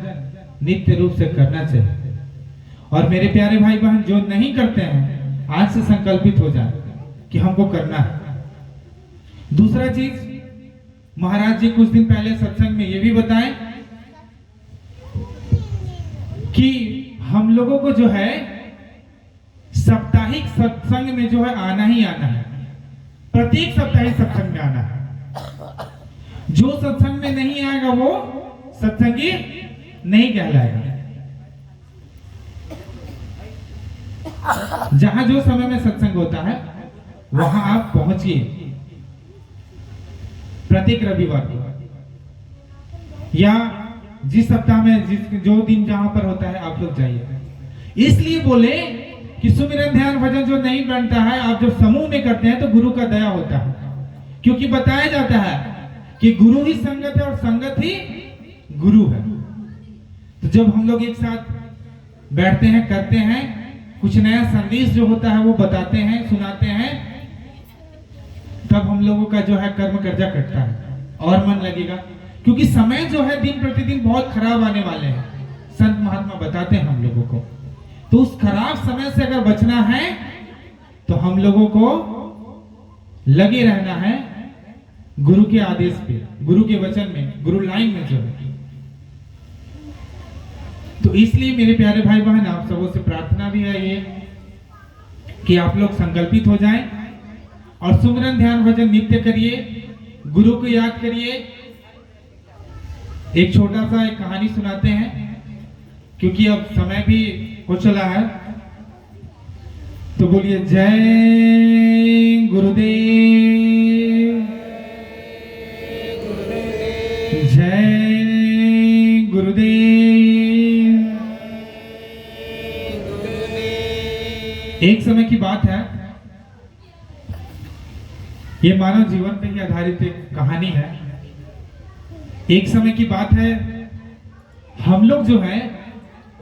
[SPEAKER 1] नित्य रूप से करना चाहिए। और मेरे प्यारे भाई बहन जो नहीं करते हैं, आज से संकल्पित हो जाए कि हमको करना है। दूसरा चीज, महाराज जी कुछ दिन पहले सत्संग में ये भी बताएं कि हम लोगों को जो है साप्ताहिक सत्संग में जो है आना ही आना है। प्रत्येक साप्ताहिक सत्संग में आना है। जो सत्संग में नहीं आएगा वो सत्संगी नहीं कहलाएगा। जहां जो समय में सत्संग होता है वहां आप पहुंचिए प्रत्येक रविवार को, या जिस सप्ताह में जो दिन जहां पर होता है आप लोग जाइए। इसलिए बोले कि सुमिरन ध्यान भजन जो नहीं बनता है, आप जब समूह में करते हैं तो गुरु का दया होता है। क्योंकि बताया जाता है कि गुरु ही संगत है और संगत ही गुरु है। तो जब हम लोग एक साथ बैठते हैं, करते हैं, कुछ नया संदेश जो होता है वो बताते हैं, सुनाते हैं, तब हम लोगों का जो है कर्म कर्जा कटता है और मन लगेगा। क्योंकि समय जो है दिन प्रतिदिन बहुत खराब आने वाले हैं, संत महात्मा बताते हैं हम लोगों को। तो उस खराब समय से अगर बचना है तो हम लोगों को लगे रहना है गुरु के आदेश पे, गुरु के वचन में, गुरु लाइन में जो है। तो इसलिए मेरे प्यारे भाई बहन आप सबों से प्रार्थना भी है ये कि आप लोग संकल्पित हो जाएं और सुमिरन ध्यान भजन नित्य करिए, गुरु को याद करिए। एक छोटा सा एक कहानी सुनाते हैं क्योंकि अब समय भी हो चला है। तो बोलिए जय गुरुदेव, जय गुरुदेव। एक समय की बात है, ये मानव जीवन पे ही आधारित एक कहानी है। एक समय की बात है, हम लोग जो है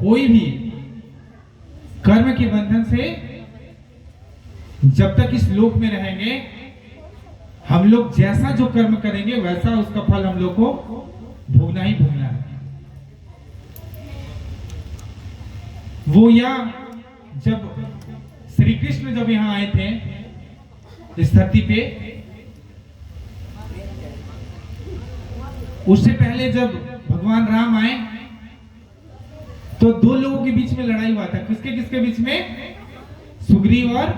[SPEAKER 1] कोई भी कर्म के बंधन से जब तक इस लोक में रहेंगे, हम लोग जैसा जो कर्म करेंगे वैसा उसका फल हम लोग को भोगना ही भोगना है। वो या जब श्री कृष्ण जब यहां आए थे इस धरती पे, उससे पहले जब भगवान राम आए तो दो लोगों के बीच में लड़ाई हुआ था। किसके किसके बीच में? सुग्रीव और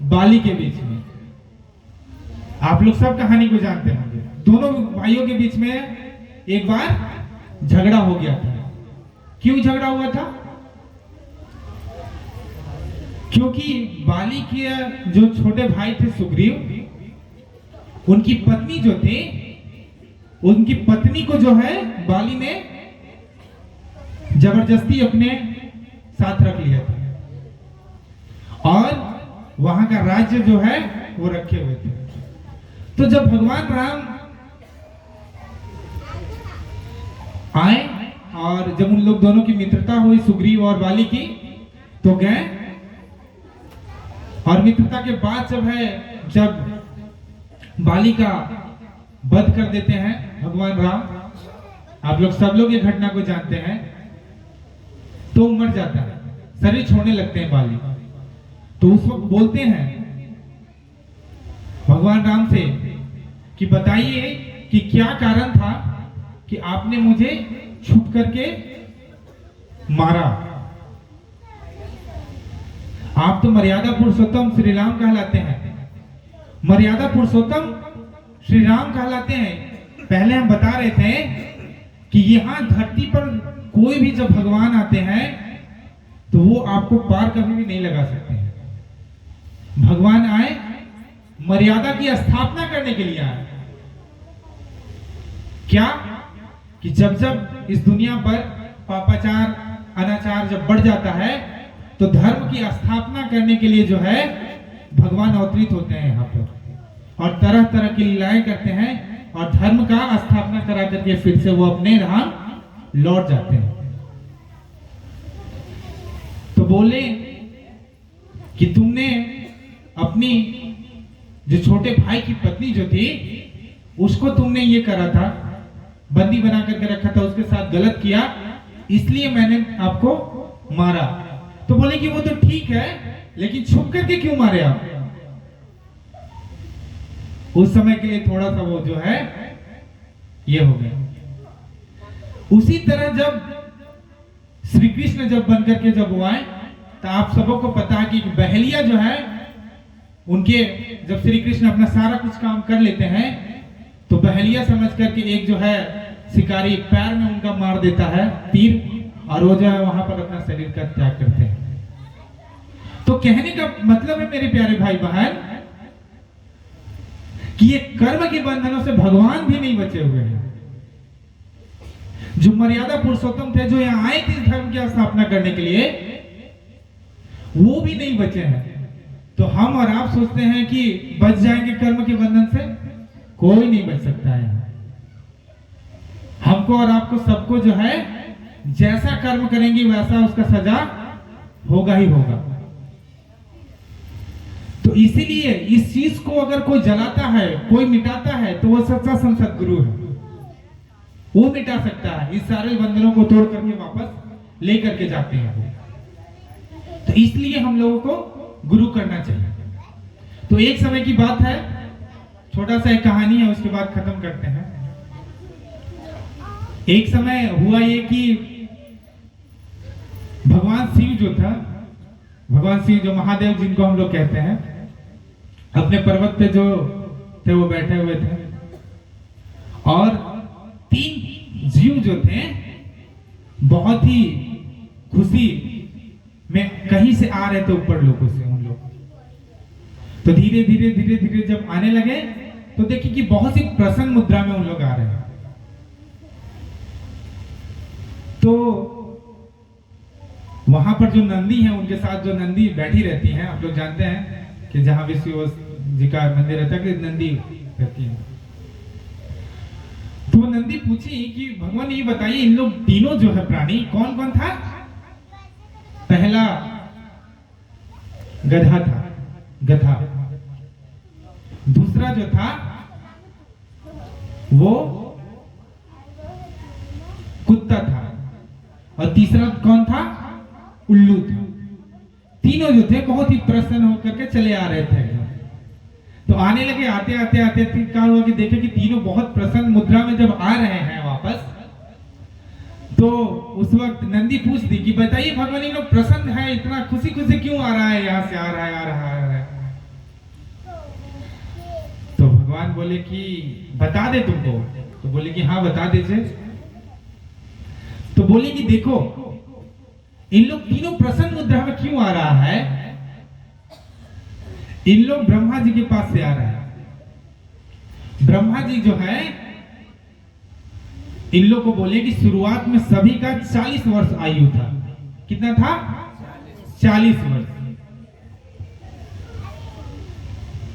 [SPEAKER 1] बाली के बीच में। आप लोग सब कहानी को जानते होंगे। दोनों भाइयों के बीच में एक बार झगड़ा हो गया था। क्यों झगड़ा हुआ था? क्योंकि बाली के जो छोटे भाई थे सुग्रीव, उनकी पत्नी जो थी, उनकी पत्नी को जो है बाली ने जबरदस्ती अपने साथ रख लिया था और वहां का राज्य जो है वो रखे हुए थे। तो जब भगवान राम आए और जब उन लोग दोनों की मित्रता हुई सुग्रीव और बाली की, तो गए और मित्रता के बाद जब बाली का वध कर देते हैं भगवान राम, आप लोग सब लोग ये घटना को जानते हैं, तो मर जाता है, शरीर छोड़ने लगते हैं बाली। तो उस वक्त बोलते हैं भगवान राम से कि बताइए कि क्या कारण था कि आपने मुझे छुप करके मारा। आप तो मर्यादा पुरुषोत्तम श्री राम कहलाते हैं, मर्यादा पुरुषोत्तम श्री राम कहलाते हैं। पहले हम बता रहे थे कि यहां धरती पर कोई भी जब भगवान आते हैं तो वो आपको पार कभी भी नहीं लगा सकते हैं। भगवान आए मर्यादा की स्थापना करने के लिए आए। क्या कि जब इस दुनिया पर पापाचार अनाचार जब बढ़ जाता है तो धर्म की स्थापना करने के लिए जो है भगवान अवतरित होते हैं यहाँ पर और तरह तरह की लीलाएं करते हैं और धर्म का स्थापना करा करके फिर से वो अपने धाम लौट जाते हैं। तो बोले कि तुमने अपनी जो छोटे भाई की पत्नी जो थी उसको तुमने ये करा था, बंदी बना करके रखा था, उसके साथ गलत किया, इसलिए मैंने आपको मारा। तो बोले कि वो तो ठीक है, लेकिन छुप करके क्यों मारे आप? उस समय के लिए थोड़ा सा वो जो है ये हो गया। उसी तरह जब श्री कृष्ण जब बन करके जब वो आए तो आप सबों को पता है कि बहलिया जो है उनके, जब श्री कृष्ण अपना सारा कुछ काम कर लेते हैं तो बहलिया समझ करके एक जो है शिकारी पैर में उनका मार देता है तीर और वो जो है वहां पर अपना शरीर का त्याग करते हैं। तो कहने का मतलब है मेरे प्यारे भाई बहन कि ये कर्म के बंधनों से भगवान भी नहीं बचे हुए हैं। जो मर्यादा पुरुषोत्तम थे, जो यहां आए थे इस धर्म की स्थापना करने के लिए, वो भी नहीं बचे हैं। तो हम और आप सोचते हैं कि बच जाएंगे कर्म के बंधन से, कोई नहीं बच सकता है। हमको और आपको सबको जो है जैसा कर्म करेंगे वैसा उसका सजा होगा ही होगा। तो इसीलिए इस चीज को अगर कोई जलाता है, कोई मिटाता है, तो वो सच्चा सदगुरु है, वो मिटा सकता है। इस सारे बंधनों को तोड़ करके वापस ले करके जाते हैं वो। तो इसलिए हम लोगों को गुरु करना चाहिए। तो एक समय की बात है, छोटा सा एक कहानी है, उसके बाद खत्म करते हैं। एक समय हुआ ये कि भगवान शिव जो था, भगवान शिव जो महादेव जिनको हम लोग कहते हैं, अपने पर्वत पे जो थे वो बैठे हुए थे और 3 जीव जो थे बहुत ही खुशी में कहीं से आ रहे थे ऊपर लोगों से उन लोग। तो धीरे धीरे धीरे धीरे जब आने लगे तो देखिए कि बहुत सी प्रसन्न मुद्रा में उन लोग आ रहे हैं। तो वहां पर जो नंदी है, उनके साथ जो नंदी बैठी रहती हैं, आप लोग जानते हैं कि जहां विष्णु जी का मंदिर रहता है कि नंदी रहती है। तो नंदी पूछी कि भगवान ये बताइए इन लोग तीनों जो है प्राणी कौन कौन था? पहला गधा था, गधा। दूसरा जो था वो कुत्ता था, और तीसरा कौन था? उल्लू था। तीनों जो थे बहुत ही प्रसन्न होकर के चले आ रहे थे। तो आने लगे, आते आते आते क्या हुआ कि देखे कि तीनों बहुत प्रसन्न मुद्रा में जब आ रहे हैं वापस, तो उस वक्त नंदी पूछती कि बताइए भगवान, इन लोग प्रसन्न है, इतना खुशी खुशी क्यों आ रहा है, यहाँ से आ रहा है, आ रहा है। तो भगवान बोले कि बता दे तुमको। तो बोले कि हाँ बता दीजिए। तो बोले कि देखो इन लोग तीनों प्रसन्न मुद्रा में क्यों आ रहा है, इन लोग ब्रह्मा जी के पास से आ रहा है। ब्रह्मा जी जो है इन लोग को बोले कि शुरुआत में सभी का 40 वर्ष आयु था। कितना था? 40 वर्ष।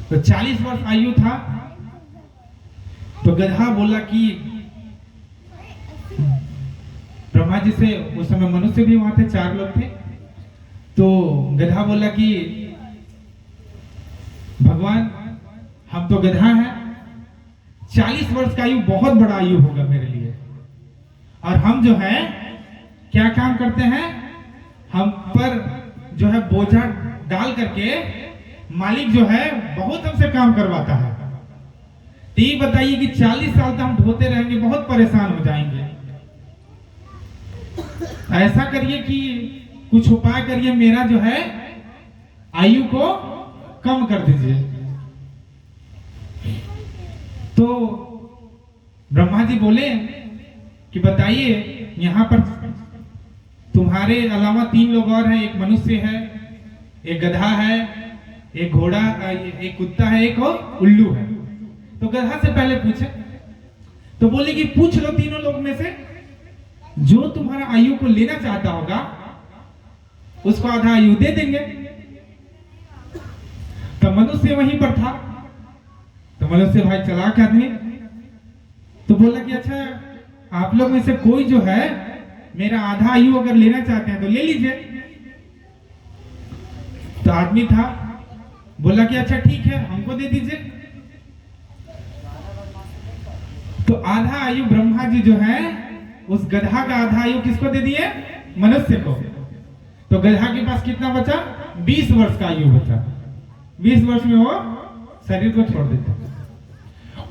[SPEAKER 1] तो 40 वर्ष आयु था। तो गधा बोला कि ब्रह्मा जी से, उस समय मनुष्य भी वहां थे, 4 लोग थे। तो गधा बोला कि भगवान हम तो गधा हैं, 40 वर्ष का आयु बहुत बड़ा आयु होगा मेरे लिए, और हम जो है क्या काम करते हैं, हम पर जो है बोझा डाल करके मालिक जो है बहुत हमसे काम करवाता है। तो ये बताइए कि 40 साल तक हम ढोते रहेंगे, बहुत परेशान हो जाएंगे। ऐसा करिए कि कुछ उपाय करिए, मेरा जो है आयु को कम कर दीजिए। तो ब्रह्मा जी बोले कि बताइए, यहाँ पर तुम्हारे अलावा 3 लोग और हैं, एक मनुष्य है, एक गधा है, एक घोड़ा, एक कुत्ता है, एक और उल्लू है। तो गधा से पहले पूछे। तो बोले कि पूछ लो तीनों लोग में से, जो तुम्हारा आयु को लेना चाहता होगा उसको आधा आयु दे देंगे। तो मनुष्य वहीं पर था। तो मनुष्य भाई चालाक आदमी, तो बोला कि अच्छा आप लोग में से कोई जो है मेरा आधा आयु अगर लेना चाहते हैं तो ले लीजिए। तो आदमी था, बोला कि अच्छा ठीक है, हमको दे दीजिए। तो आधा आयु ब्रह्मा जी जो है उस गधा का आधा आयु किसको दे दिए? मनुष्य को। तो गधा के पास कितना बचा? 20 वर्ष का आयु बचा। 20 वर्ष में वो शरीर को छोड़ देता।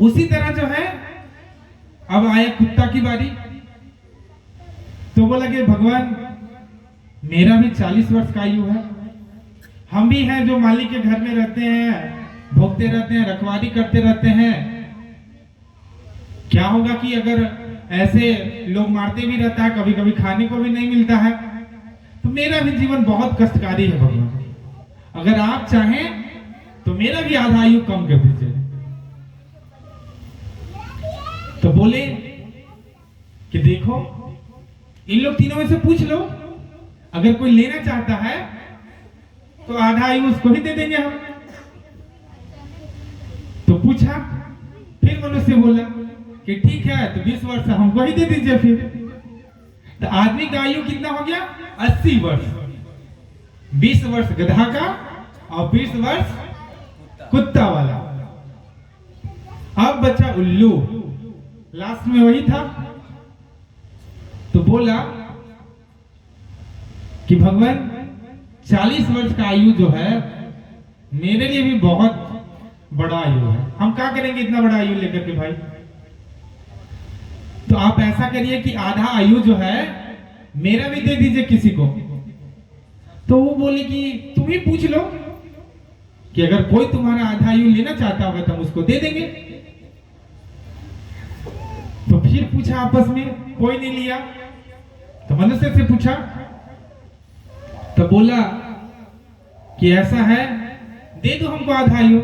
[SPEAKER 1] उसी तरह जो है अब आया कुत्ता की बारी। तो बोला कि भगवान मेरा भी 40 वर्ष का आयु है, हम भी हैं जो मालिक के घर में रहते हैं, भोगते रहते हैं, रखवाली करते रहते हैं। क्या होगा कि अगर ऐसे लोग मारते भी रहता है, कभी कभी खाने को भी नहीं मिलता है, तो मेरा भी जीवन बहुत कष्टकारी है भगवान, अगर आप चाहें तो मेरा भी आधा आयु कम कर दीजिए। तो बोले कि देखो इन लोग तीनों में से पूछ लो, अगर कोई लेना चाहता है तो आधा आयु उसको ही दे देंगे हम। तो पूछा, फिर मनुष्य बोला कि ठीक है, तो 20 वर्ष हमको ही दे दीजिए फिर। तो आदमी का आयु कितना हो गया? 80 वर्ष। 20 वर्ष गधा का और 20 वर्ष कुत्ता वाला। अब बचा उल्लू, लास्ट में वही था। तो बोला कि भगवान 40 वर्ष का आयु जो है मेरे लिए भी बहुत बड़ा आयु है, हम क्या करेंगे इतना बड़ा आयु लेकर के भाई। तो आप ऐसा करिए कि आधा आयु जो है मेरा भी दे दीजिए किसी को। तो वो बोले कि तुम ही पूछ लो कि अगर कोई तुम्हारा आधा आयु लेना चाहता होगा तो हम उसको दे देंगे। तो फिर पूछा आपस में, कोई नहीं लिया। तो मनुष्य से पूछा, तो बोला कि ऐसा है, दे दो हमको आधा आयु।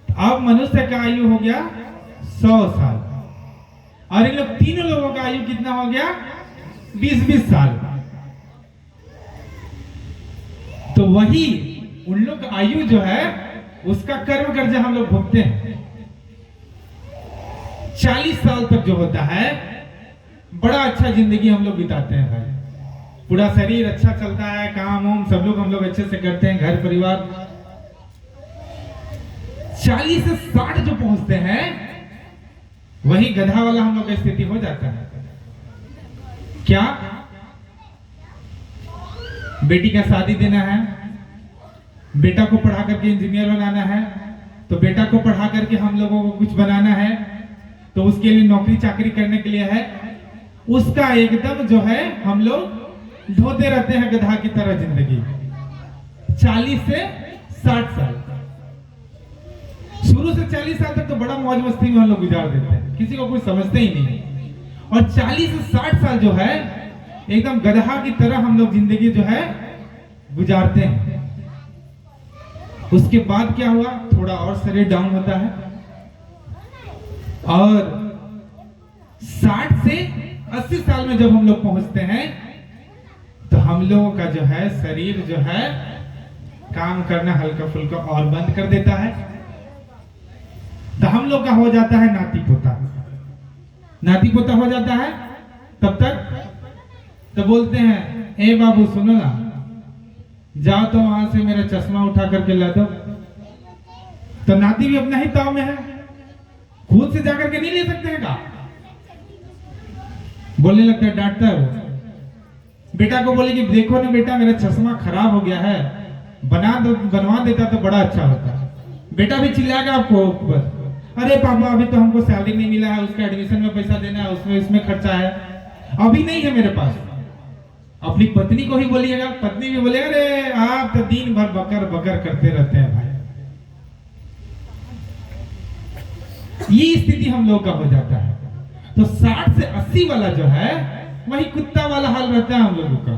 [SPEAKER 1] अब मनुष्य का आयु हो गया 100 साल, और इन लोग तीनों लोगों का आयु कितना हो गया? 20-20 साल। तो वही उन लोग का आयु जो है उसका कर्म कर्जा हम लोग भुगते हैं। 40 साल तक जो होता है बड़ा अच्छा जिंदगी हम लोग बिताते हैं भाई, पूरा शरीर अच्छा चलता है, काम वाम सब लोग हम लोग अच्छे से करते हैं, घर परिवार। 40 से 60 जो पहुंचते हैं वही गधा वाला हम लोग का स्थिति हो जाता है। क्या बेटी का शादी देना है, बेटा को पढ़ा करके इंजीनियर बनाना है, तो बेटा को पढ़ा करके हम लोगों को कुछ बनाना है, तो उसके लिए नौकरी चाकरी करने के लिए है, उसका एकदम जो है हम लोग ढोते रहते हैं गधा की तरह जिंदगी। 40 से 60 साल, शुरू से 40 साल तक तो बड़ा मौज मस्ती में हम लोग गुजार देते हैं, किसी को कुछ समझते ही नहीं। और 40 से 60 साल जो है एकदम गधा की तरह हम लोग जिंदगी जो है गुजारते हैं। उसके बाद क्या हुआ, थोड़ा और शरीर डाउन होता है, और 60 से 80 साल में जब हम लोग पहुंचते हैं तो हम लोगों का जो है शरीर जो है काम करना हल्का फुल्का और बंद कर देता है। तो हम लोग का हो जाता है नाती पोता। नाती पोता हो जाता है तब तक तो बोलते हैं, ए बाबू सुनो ना, जाओ तो वहां से मेरा चश्मा उठा करके ला दो। तो नाती भी अपना ही ताव में है, खुद से जाकर के नहीं ले सकते हैं का। बोलने लगता है, डांटता है वो बेटा को, बोले कि देखो ना बेटा मेरा चश्मा खराब हो गया है, बनवा देता तो बड़ा अच्छा होता। बेटा भी चिल्लाएगा आपको ऊपर, अरे पापा अभी तो हमको सैलरी नहीं मिला है, उसका एडमिशन में पैसा देना है, उसमें इसमें खर्चा है, अभी नहीं है मेरे पास। अपनी पत्नी को ही बोलिएगा, पत्नी भी बोलेगा, अरे आप तो दिन भर बकर बकर करते रहते हैं भाई। ये स्थिति हम लोग का हो जाता है। तो 60 से 80 वाला जो है वही कुत्ता वाला हाल रहता है हम लोगों का।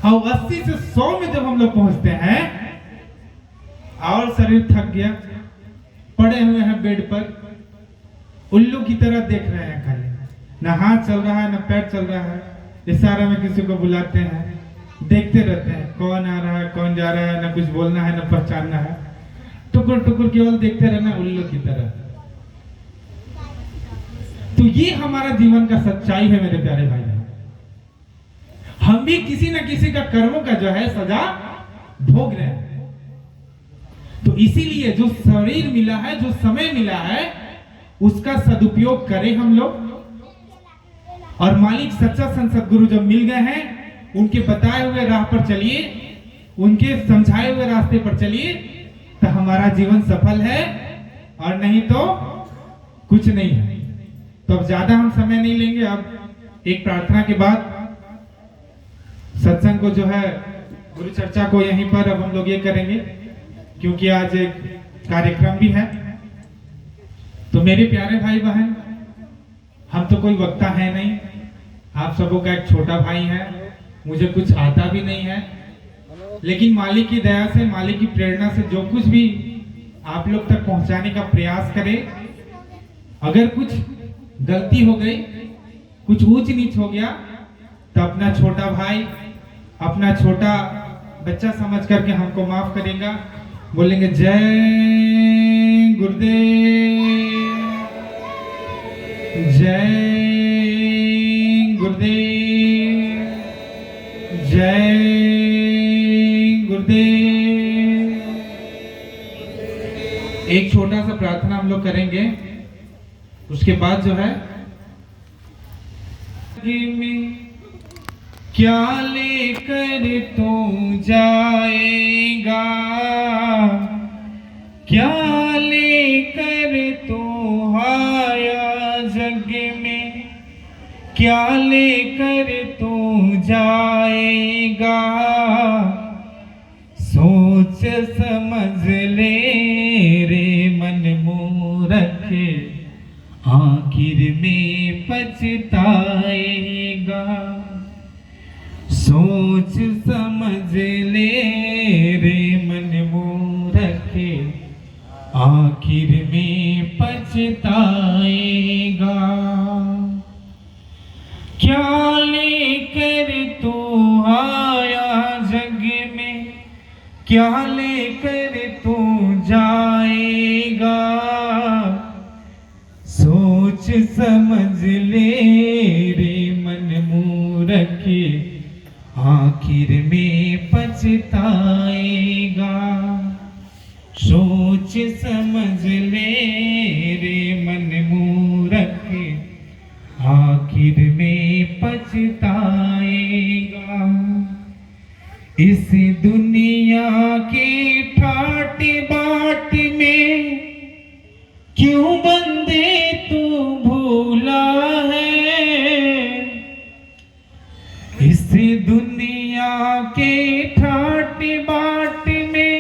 [SPEAKER 1] और 80 से 100 में जब हम लोग पहुंचते हैं और शरीर थक गया, पड़े हुए हैं बेड पर, उल्लू की तरह देख रहे हैं, खाली ना हाथ चल रहा है ना पैर चल रहा है, इशारे में किसी को बुलाते हैं, देखते रहते हैं कौन आ रहा है कौन जा रहा है, ना कुछ बोलना है ना पहचानना है, टुकुर टुकुर केवल देखते रहना उल्लू की तरह। तो ये हमारा जीवन का सच्चाई है मेरे प्यारे भाई। हम भी किसी न किसी का कर्मों का जो है सजा भोग रहे हैं। तो इसीलिए जो शरीर मिला है, जो समय मिला है, उसका सदुपयोग करें हम लोग। और मालिक सच्चा संत गुरु जब मिल गए हैं, उनके बताए हुए राह पर चलिए, उनके समझाए हुए रास्ते पर चलिए, तो हमारा जीवन सफल है, और नहीं तो कुछ नहीं है। तो अब ज्यादा हम समय नहीं लेंगे। अब एक प्रार्थना के बाद सत्संग को जो है गुरु चर्चा को यहीं पर अब हम लोग ये करेंगे, क्योंकि आज एक कार्यक्रम भी है। तो मेरे प्यारे भाई बहन, हम तो कोई वक्ता है नहीं, आप सबों का एक छोटा भाई है, मुझे कुछ आता भी नहीं है, लेकिन मालिक की दया से, मालिक की प्रेरणा से जो कुछ भी आप लोग तक पहुंचाने का प्रयास करें। अगर कुछ गलती हो गई, कुछ ऊंच नीच हो गया, तो अपना छोटा भाई, अपना छोटा बच्चा समझ करके हमको माफ करेगा। बोलेंगे जय गुरुदेव, जय गुरुदेव, जय गुरुदेव। एक छोटा सा प्रार्थना हम लोग करेंगे, उसके बाद जो है में क्या लेकर तू जाएगा, क्या लेकर तू आया जग में, क्या लेकर तू जाएगा, सोच समझ ले रे मन मूरख, आखिर में पछताएगा। सोच समझ ले रे मन मूरख, आखिर में पछताएगा। क्या लेकर तू आया जग में, क्या लेकर तू जाएगा, सोच समझ ले रे मन मूरख, रखे आखिर में पछताएगा। सोच समझ ले रे मन मूर्ख आखिर में पछताएगा। इस दुनिया के ठाट बाट में क्यों बंदे तू भूला है। इस दुनिया के ठाट बाट में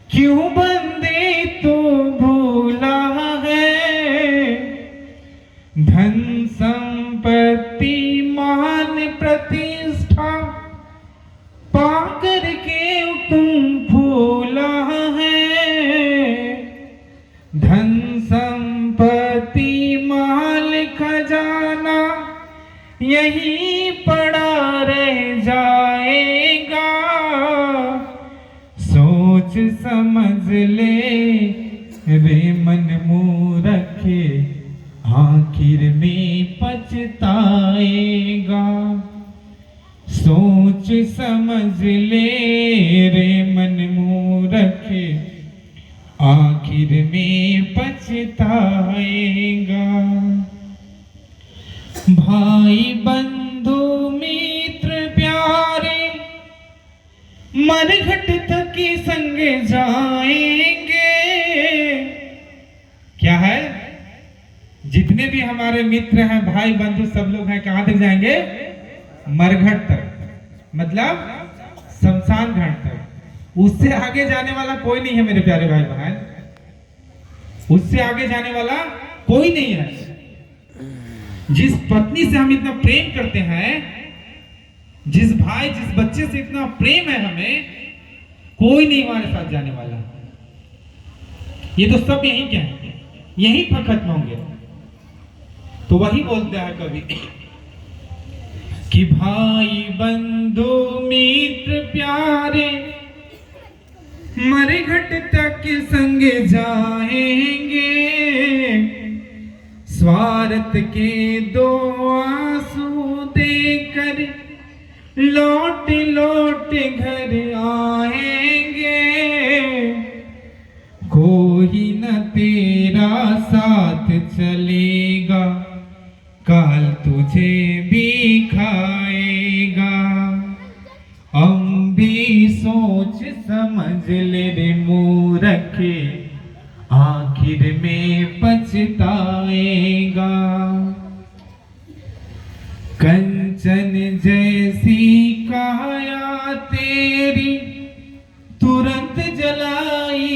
[SPEAKER 1] क्यों बंदे तू भूला है। धन संपत्ति मान प्रतिष्ठा पाकर के तुम भूला है। धन संपत्ति माल खजाना यहीं पड़ा रह जाएगा। सोच समझ ले रे मन मूर्ख आखिर में पछताएगा। सोच समझ ले रे मन मूर्ख आखिर में पछताएगा। भाई बंधु मित्र प्यारे मरघट तक संग जाएंगे। क्या है, जितने भी हमारे मित्र हैं भाई बंधु सब लोग हैं कहां तक जाएंगे, मरघट तक, मतलब शमशान घाट तक। उससे आगे जाने वाला कोई नहीं है मेरे प्यारे भाई बहन, उससे आगे जाने वाला कोई नहीं है। जिस पत्नी से हम इतना प्रेम करते हैं, जिस भाई जिस बच्चे से इतना प्रेम है हमें, कोई नहीं हमारे साथ जाने वाला। ये तो सब यहीं क्या है, यहीं पर खत्म होंगे। तो वही बोलता है कभी कि भाई बंधु मित्र प्यारे मरघट तक संग जाएंगे। स्वार्थ के दो आंसू देकर लौट लौट घर आएंगे। कोई न तेरा साथ चलेगा, काल तुझे भी खाएगा। हम भी सोच समझ ले रे मूर्ख आखिर में पछताएगा। कंचन जैसी काया तेरी तुरंत जलाई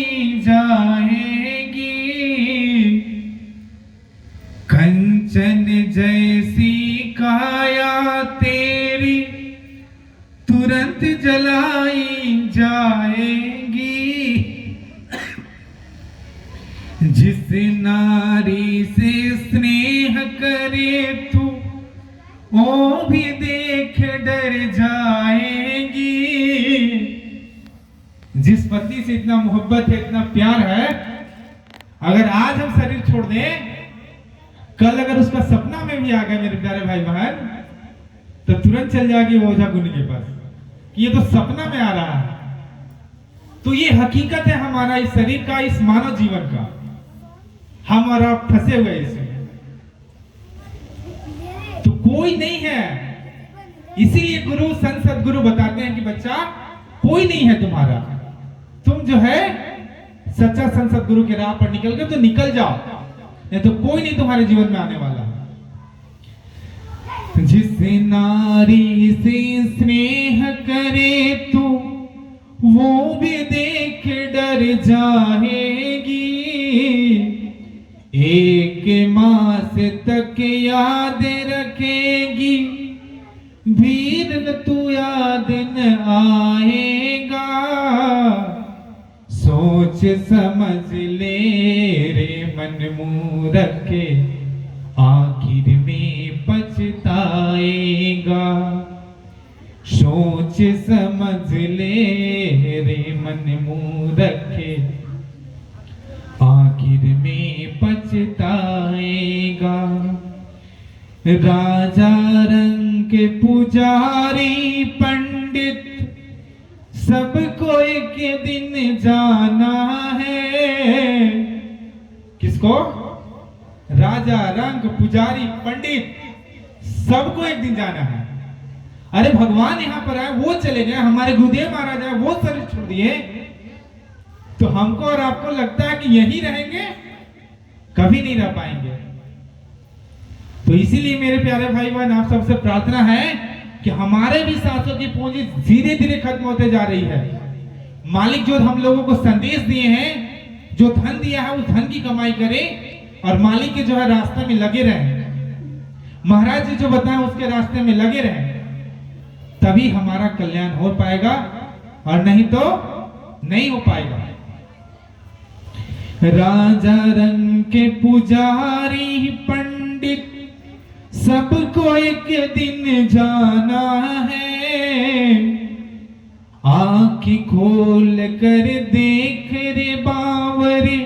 [SPEAKER 1] जाएगी। कंचन जैसी काया तेरी तुरंत जलाई जाएगी। जिस नारी से स्नेह करे तू वो भी देख डर जाएगी। जिस पत्नी से इतना मोहब्बत है, इतना प्यार है, अगर आज हम शरीर छोड़ दें, कल अगर उसका सपना में भी आ गया मेरे प्यारे भाई बहन, तो तुरंत चल जाएगी वो ओझा गुनी के पास कि ये तो सपना में आ रहा है। तो ये हकीकत है हमारा इस शरीर का, इस मानव जीवन का। हमारा फंसे हुए इसमें तो कोई नहीं है। इसीलिए गुरु संत सदगुरु बताते हैं कि बच्चा कोई नहीं है तुम्हारा, तुम जो है सच्चा संत सदगुरु के राह पर निकल गए तो निकल जाओ, नहीं तो कोई नहीं तुम्हारे जीवन में आने वाला। जिस नारी से स्नेह करे तू वो भी देख डर जाएगी। एक मास तक याद रखेगी, भीड़ तू याद न आएगा। सोच समझ ले रे मन मूर्ख आखिर में पछताएगा। सोच समझ ले रे मन मूर्ख आखिर में पछताएगा। राजा रंग के पुजारी पंडित सबको एक दिन जाना है। किसको? राजा, रंग, पुजारी, पंडित सबको एक दिन जाना है। अरे भगवान यहाँ पर आए, वो चले गए, हमारे गुरुदेव महाराज आए, वो शरीर छोड़ दिए, तो हमको और आपको लगता है कि यहीं रहेंगे? कभी नहीं रह पाएंगे। तो इसीलिए मेरे प्यारे भाई बहन, आप सबसे प्रार्थना है कि हमारे भी सांसों की पूंजी धीरे धीरे खत्म होते जा रही है। मालिक जो हम लोगों को संदेश दिए हैं, जो धन दिया है, उस धन की कमाई करें और मालिक के जो है रास्ते में लगे रहें। महाराज जी जो बताएं उसके रास्ते में लगे रहें, तभी हमारा कल्याण हो पाएगा, और नहीं तो नहीं हो पाएगा। राजा, रंग के पुजारी पंडित सबको एक दिन जाना है। आँखी खोल कर देख रे बावरे,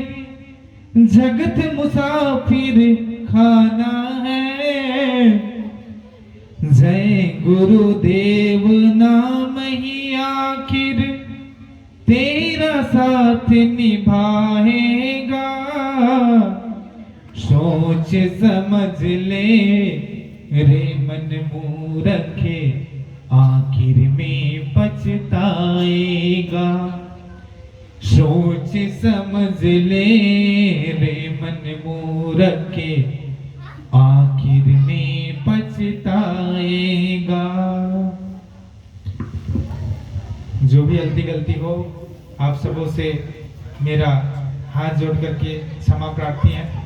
[SPEAKER 1] जगत मुसाफिर खाना है। जय गुरुदेव नाम ही आखिर तेरा साथ निभाएगा। सोच समझ ले रे मन मूर्खे, आखिर में पछताएगा। सोच समझ ले रे मन मूर्खे, आखिर में पछताएगा। जो भी गलती हो, आप सबों से मेरा हाथ जोड़ करके क्षमा प्रार्थी है।